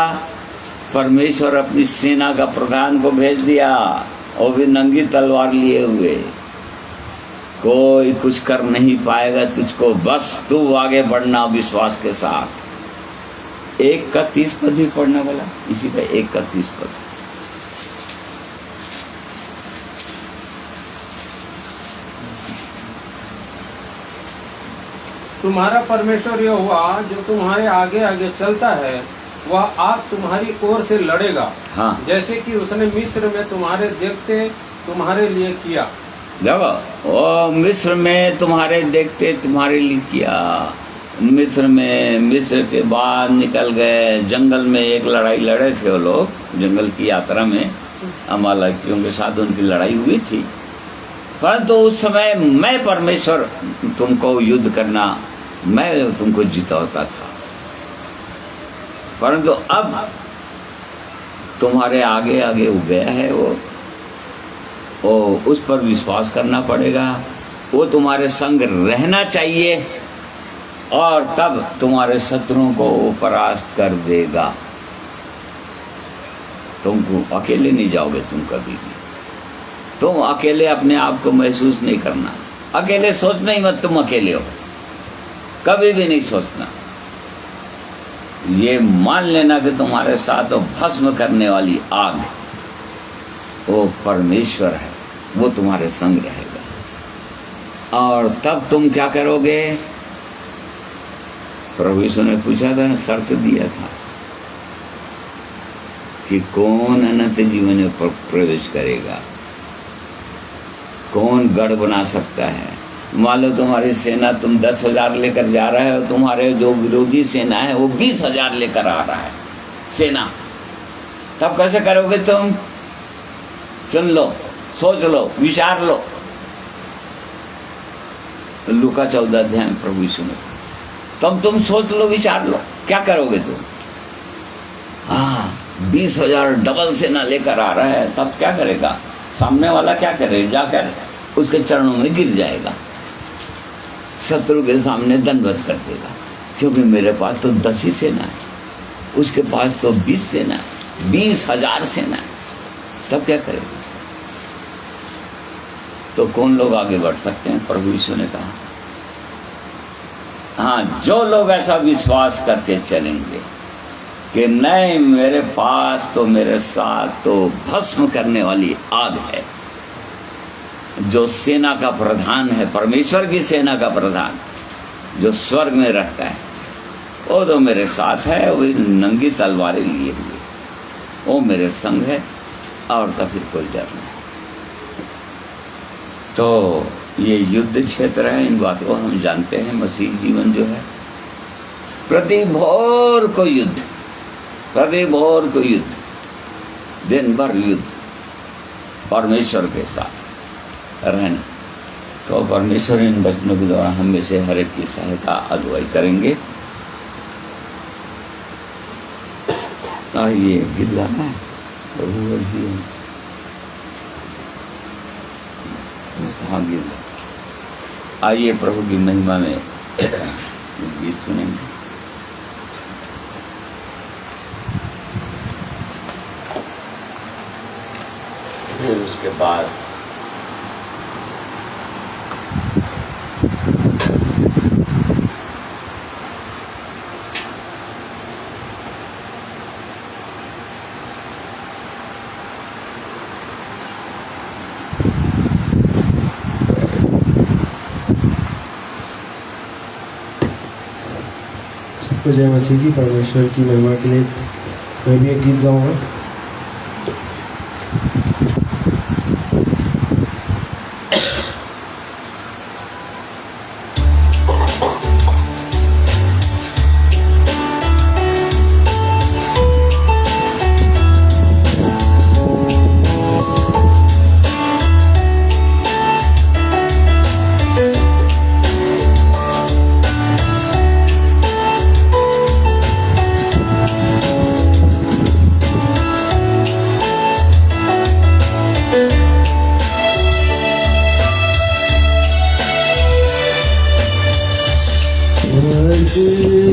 परमेश्वर अपनी सेना का प्रधान को भेज दिया, और भी नंगी तलवार लिए हुए। कोई कुछ कर नहीं पाएगा तुझको, बस तू आगे बढ़ना विश्वास के साथ। 1 का 30 पद भी पढ़ना बोला, इसी का 1 का 30 पद। तुम्हारा परमेश्वर यहोवा जो तुम्हारे आगे आगे चलता है वह आप तुम्हारी ओर से लड़ेगा। हाँ। जैसे कि उसने मिस्र में तुम्हारे देखते तुम्हारे लिए किया। देखो, वो मिस्र में तुम्हारे देखते तुम्हारे लिए किया। मिस्र में, मिस्र के बाद निकल गए, जंगल में एक लड़ाई लड़े थे वो लोग, जंगल की यात्रा में अमालेकियों के साथ उनकी लड़ाई हुई थी। परंतु उस समय मैं परमेश्वर तुमको युद्ध करना, मैं तुमको जिताता था। परंतु अब तुम्हारे आगे आगे हो गया है वो उस पर विश्वास करना पड़ेगा। वो तुम्हारे संग रहना चाहिए और तब तुम्हारे शत्रुओं को वो परास्त कर देगा। तुमको अकेले नहीं जाओगे तुम कभी भी। तुम अकेले अपने आप को महसूस नहीं करना। अकेले सोचना ही मत तुम अकेले हो, कभी भी नहीं सोचना। ये मान लेना कि तुम्हारे साथ वो भस्म करने वाली आग, वो परमेश्वर है, वो तुम्हारे संग रहेगा। और तब तुम क्या करोगे? प्रभु यीशु ने पूछा था ना, शर्त दिया था कि कौन अनंत जीवन में प्रवेश करेगा, कौन गढ़ बना सकता है। मान लो तुम्हारी सेना, तुम 10,000 लेकर जा रहे हो, तुम्हारे जो विरोधी सेना है वो 20,000 लेकर आ रहा है सेना, तब कैसे करोगे तुम? चुन लो, सोच लो, विचार लो। लूका 14 अध्याय में प्रभु यीशु ने, तब तुम सोच लो, विचार लो, क्या करोगे तुम? हाँ, 20,000 डबल सेना लेकर आ रहा है, तब क्या करेगा? सामने वाला क्या करेगा? जाकर उसके चरणों में गिर जाएगा, शत्रु के सामने दंडवत कर देगा, क्योंकि मेरे पास तो 10 ही सेना है, उसके पास तो 20 सेना है, 20,000 सेना है। तब क्या करेगा? तो कौन लोग आगे बढ़ सकते हैं? प्रभु यीशु ने कहा, हाँ, जो लोग ऐसा विश्वास करके चलेंगे कि नहीं, मेरे पास तो, मेरे साथ तो भस्म करने वाली आग है, जो सेना का प्रधान है, परमेश्वर की सेना का प्रधान जो स्वर्ग में रहता है, वो तो मेरे साथ है, वो नंगी तलवारें लिए हुए, वो मेरे संग है, और तो फिर कोई डर नहीं। तो ये युद्ध क्षेत्र है, इन बातों को हम जानते हैं। मसीह जीवन जो है, प्रति भोर को युद्ध, प्रति भोर को युद्ध, दिन भर युद्ध, परमेश्वर के साथ रहना। तो परमेश्वर इन वचनों के द्वारा हम में से हर एक की सहायता अगुवाई करेंगे। ये गीत गाना है प्रभु वर्षी हाँ गीत। आइए प्रभु की महिमा में गीत सुनेंगे। फिर उसके बाद सबको जय मसीह की। परमेश्वर की महिमा के लिए मैं भी एक गीत गाऊंगा।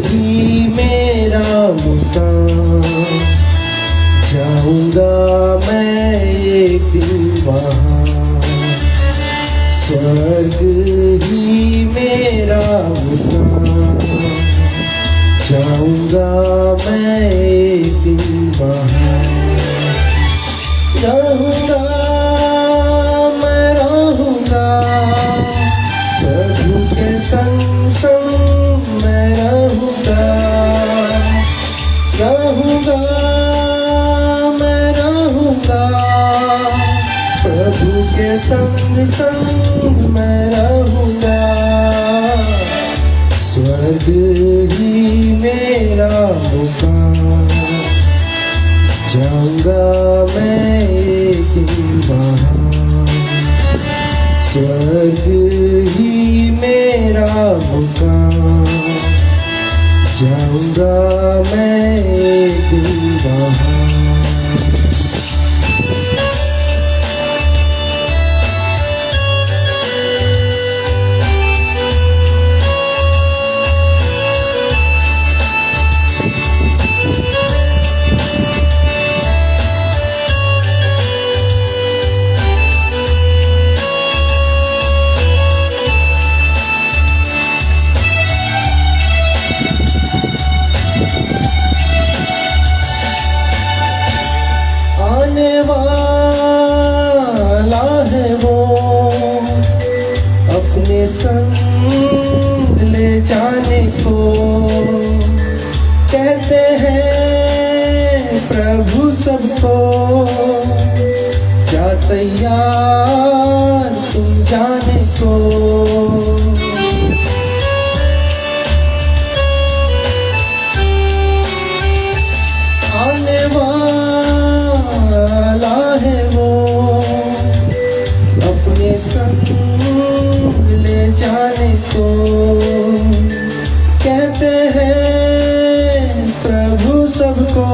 ही मेरा मुकाम, जाऊंगा मैं एक दिन वहाँ। स्वर्ग ही मेरा मुकाम, जाऊंगा मैं एक दिन वहाँ। रहूंगा मैं रहूंगा प्रभु के संग संग मैं रहूंगा। रहूंगा मैं रहूंगा प्रभु के संग संग मैं रहूंगा। स्वर्ग ही मेरा मुकाम, जाऊंगा मैं एक दिन वहाँ। स्वर्ग ही मेरा मुकाम, जाऊंगा मैं एक दिन वहाँ। आने वाला है वो अपने संग ले जाने को। कहते हैं प्रभु सबको, क्या तैयार तुम जाने को। आने वाला है वो अपने संग ले जाने को। कहते हैं प्रभु सबको,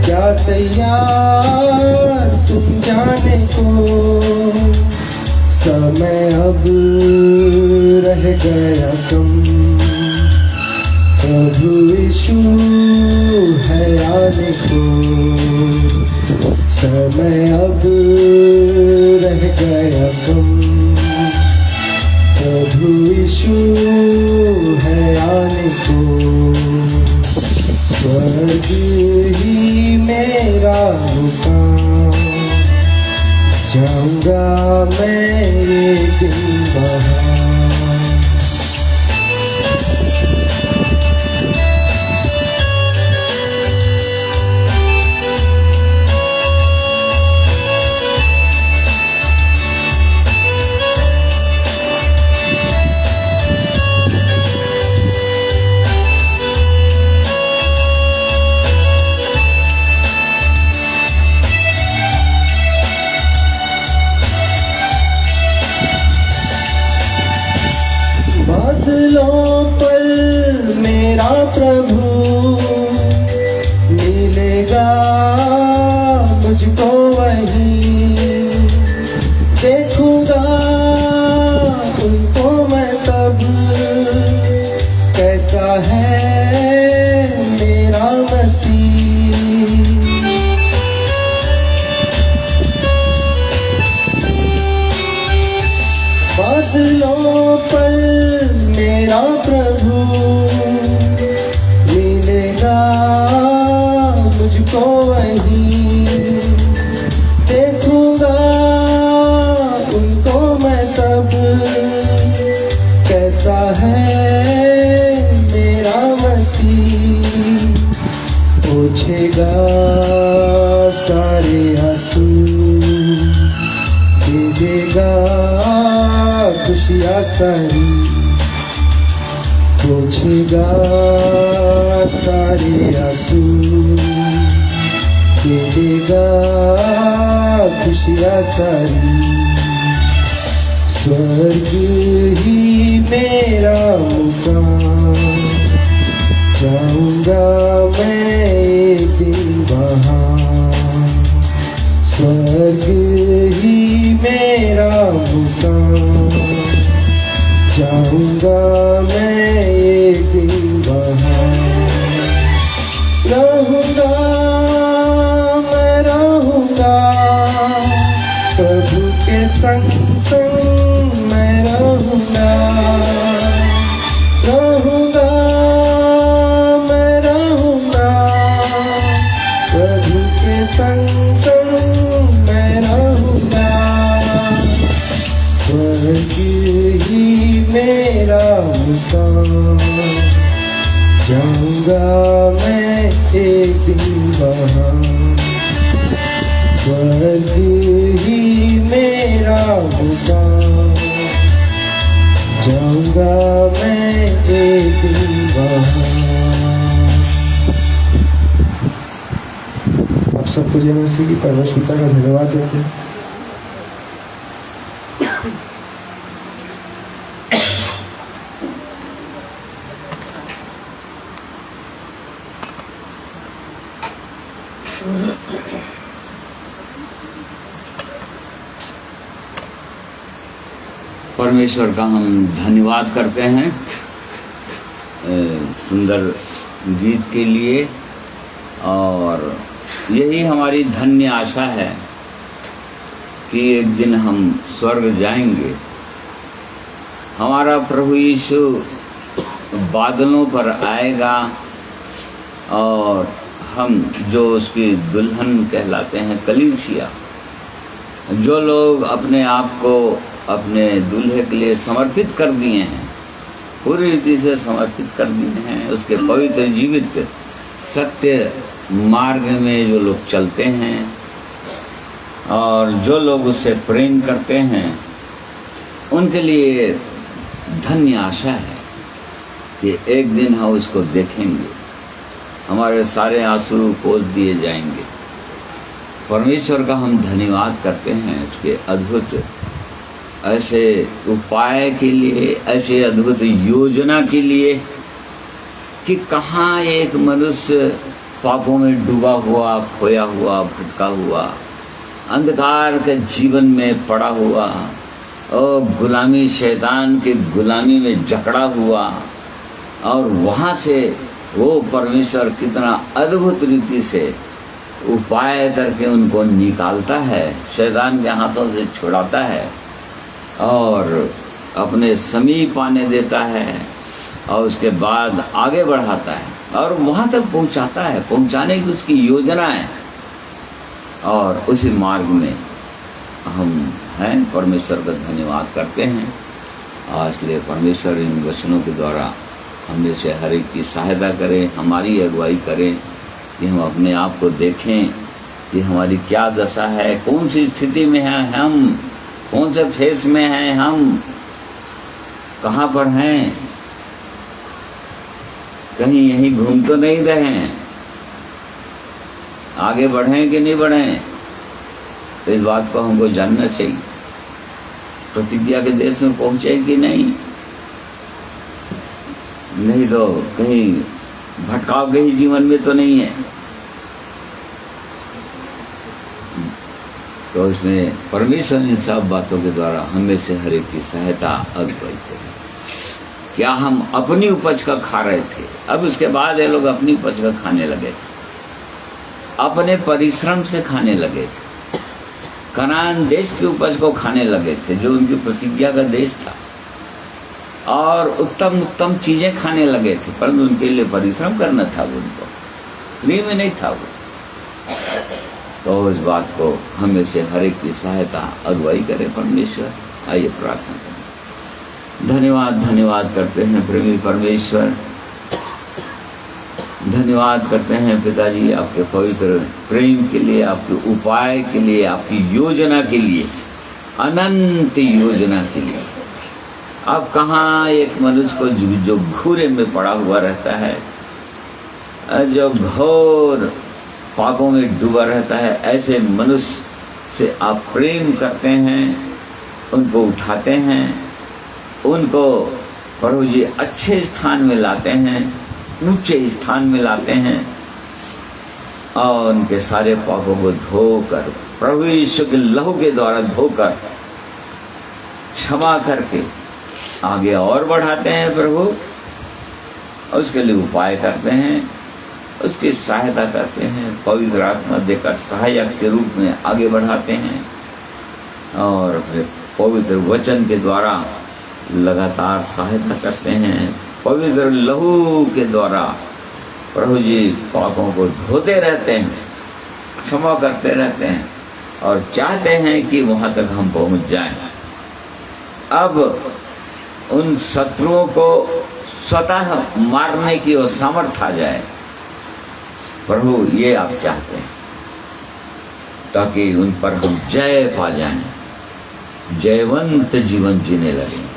क्या तैयार तुम जाने को। समय अब रह गया कम, प्रभु यीशु है आने को। समय अब रह गया कम, प्रभु यीशु है आने को। स्वर्ग ही मेरा मुकाम, जाऊंगा मैं एक दिन वहाँ। मुझको वहीं देखूंगा, उनको मैं तब कैसा है मेरा मसीह। बादलों पर मेरा प्रभु मिलेगा, मुझको वहीं देखूंगा, उनको मैं तब कैसा है मेरा मसीह। पोछेगा सारे आंसू, दे देगा खुशियाँ सारी, पोछेगा सारे आंसू, दे देगा खुशियाँ सारी। स्वर्ग ही मेरा मुकाम, जाऊंगा मैं एक दिन वहाँ। स्वर्ग ही मेरा मुकाम, जाऊंगा मैं एक दिन वहाँ। रहूंगा मैं, रहूंगा प्रभु के संग संग मैं रहूंगा। रहूंगा मैं, रहूंगा प्रभु के संग संग मैं रहूंगा। स्वर्ग ही मेरा मुकाम, जाऊंगा मैं एक दिन वहाँ। स्वर्ग ही मेरा मुकाम, जाऊंगा मैं एक दिन वहाँ। आप सबको जय मसीह की परमेश्वर पिता का धन्यवाद देते हैं। परमेश्वर का हम धन्यवाद करते हैं सुंदर गीत के लिए, और यही हमारी धन्य आशा है कि एक दिन हम स्वर्ग जाएंगे। हमारा प्रभु यीशु बादलों पर आएगा और हम जो उसकी दुल्हन कहलाते हैं, कलीसिया, जो लोग अपने आप को अपने दूल्हे के लिए समर्पित कर दिए हैं, पूरी रीति से समर्पित कर दिए हैं, उसके पवित्र जीवित सत्य मार्ग में जो लोग चलते हैं और जो लोग उससे प्रेम करते हैं, उनके लिए धन्य आशा है कि एक दिन हम उसको देखेंगे, हमारे सारे आंसू पोंछ दिए जाएंगे। परमेश्वर का हम धन्यवाद करते हैं उसके अद्भुत ऐसे उपाय के लिए, ऐसे अद्भुत योजना के लिए कि कहाँ एक मनुष्य पापों में डूबा हुआ, खोया हुआ, भटका हुआ, अंधकार के जीवन में पड़ा हुआ और गुलामी, शैतान की गुलामी में जकड़ा हुआ, और वहाँ से वो परमेश्वर कितना अद्भुत रीति से उपाय करके उनको निकालता है, शैतान के हाथों से छुड़ाता है और अपने समीप आने देता है, और उसके बाद आगे बढ़ाता है और वहाँ तक पहुँचाता है, पहुँचाने की उसकी योजना है। और उसी मार्ग में हम हैं, परमेश्वर का धन्यवाद करते हैं। और इसलिए परमेश्वर इन वचनों के द्वारा हम जैसे हर एक की सहायता करें, हमारी अगुवाई करें कि हम अपने आप को देखें कि हमारी क्या दशा है, कौन सी स्थिति में हैं हम, कौन से फेस में हैं हम, कहाँ पर हैं, कहीं यहीं घूम तो नहीं रहे हैं, आगे बढ़ें कि नहीं बढ़ें, तो इस बात को हमको जानना चाहिए। प्रतिज्ञा के देश में पहुँचे कि नहीं, नहीं तो कहीं भटकाव के ही जीवन में तो नहीं है। तो इसमें परमेश्वर इन सब बातों के द्वारा हमें से हर एक की सहायता अगुवाई करे। क्या हम अपनी उपज का खा रहे थे, अब उसके बाद ये लोग अपनी उपज का खाने लगे थे, अपने परिश्रम से खाने लगे थे, कनान देश की उपज को खाने लगे थे जो उनकी प्रतिज्ञा का देश था, और उत्तम उत्तम चीजें खाने लगे थे, परंतु उनके लिए परिश्रम करना था, उनको फ्री में नहीं था वो। तो इस बात को हमें से हर एक की सहायता अगुवाई करे परमेश्वर। आइए प्रार्थना करें। धन्यवाद धन्यवाद करते हैं प्रेमी परमेश्वर, धन्यवाद करते हैं पिताजी आपके पवित्र प्रेम के लिए, आपके उपाय के लिए, आपकी योजना के लिए, अनंत योजना के लिए। अब कहाँ एक मनुष्य को जो घूरे में पड़ा हुआ रहता है, जो घोर पापों में डूबा रहता है, ऐसे मनुष्य से आप प्रेम करते हैं, उनको उठाते हैं, उनको प्रभु जी अच्छे स्थान में लाते हैं, ऊंचे स्थान में लाते हैं, और उनके सारे पापों को धोकर प्रभु यीशु के लहू के द्वारा धोकर क्षमा करके आगे और बढ़ाते हैं प्रभु। उसके लिए उपाय करते हैं, उसकी सहायता करते हैं, पवित्र आत्मा देकर सहायक के रूप में आगे बढ़ाते हैं, और अपने पवित्र वचन के द्वारा लगातार सहायता करते हैं, पवित्र लहू के द्वारा प्रभु जी पापों को धोते रहते हैं, क्षमा करते रहते हैं, और चाहते हैं कि वहाँ तक हम पहुँच जाएं। अब उन शत्रुओं को स्वतः मारने की वो सामर्थ्य आ जाए प्रभु, ये आप चाहते हैं, ताकि उन पर हम जय पा जाएं, जयवंत जीवन जीने लगें।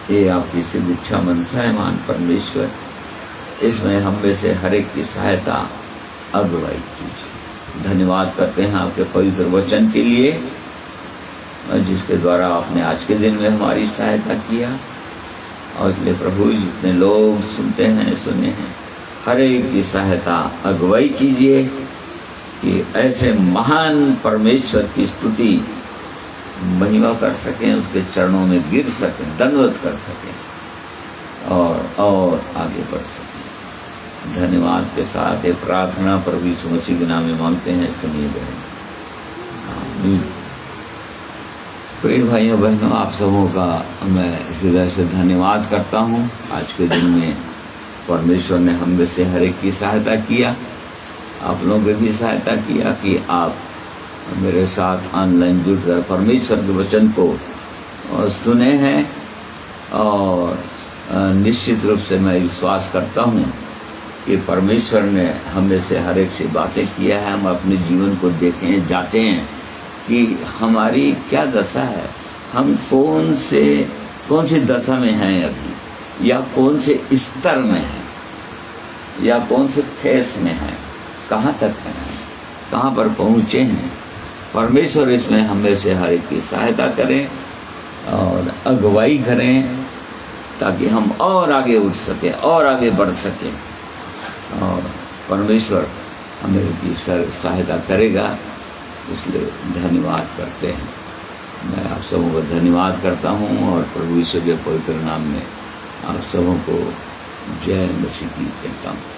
ये आपकी सिद्ध इच्छा मनसा है मान परमेश्वर। इसमें हम में से हर एक की सहायता अगुवाई कीजिए। धन्यवाद करते हैं आपके पवित्र वचन के लिए, जिसके द्वारा आपने आज के दिन में हमारी सहायता किया, और इसलिए प्रभु जितने लोग सुनते हैं सुने हैं, हर एक की सहायता अगुवाई कीजिए कि ऐसे महान परमेश्वर की स्तुति महिमा कर सकें, उसके चरणों में गिर सकें, दंडवत कर सकें, और आगे बढ़ सकें। धन्यवाद के साथ ये प्रार्थना प्रभु यीशु मसीह के नाम में मांगते हैं, सुनिए गए आमीन। प्रिय भाइयों बहनों, आप सबों का मैं हृदय से धन्यवाद करता हूँ। आज के दिन में परमेश्वर ने हम में से हर एक की सहायता किया, आप लोगों की भी सहायता किया कि आप मेरे साथ ऑनलाइन जुड़कर परमेश्वर के वचन को सुने हैं, और निश्चित रूप से मैं विश्वास करता हूँ कि परमेश्वर ने हम में से हर एक से बातें किया है। हम अपने जीवन को देखें, जांचें कि हमारी क्या दशा है, हम कौन सी दशा में हैं अभी, या कौन से स्तर में हैं, या कौन से फेस में हैं, कहाँ तक हैं, कहाँ पर पहुँचे हैं। परमेश्वर इसमें हमें से हर एक की सहायता करें और अगुवाई करें, ताकि हम और आगे उठ सकें और आगे बढ़ सकें, और परमेश्वर हमें की सहायता करेगा। इसलिए धन्यवाद करते हैं। मैं आप सबों को धन्यवाद करता हूँ, और प्रभु यीशु के पवित्र नाम में आप सबों को जय मसीह की कहता हूँ।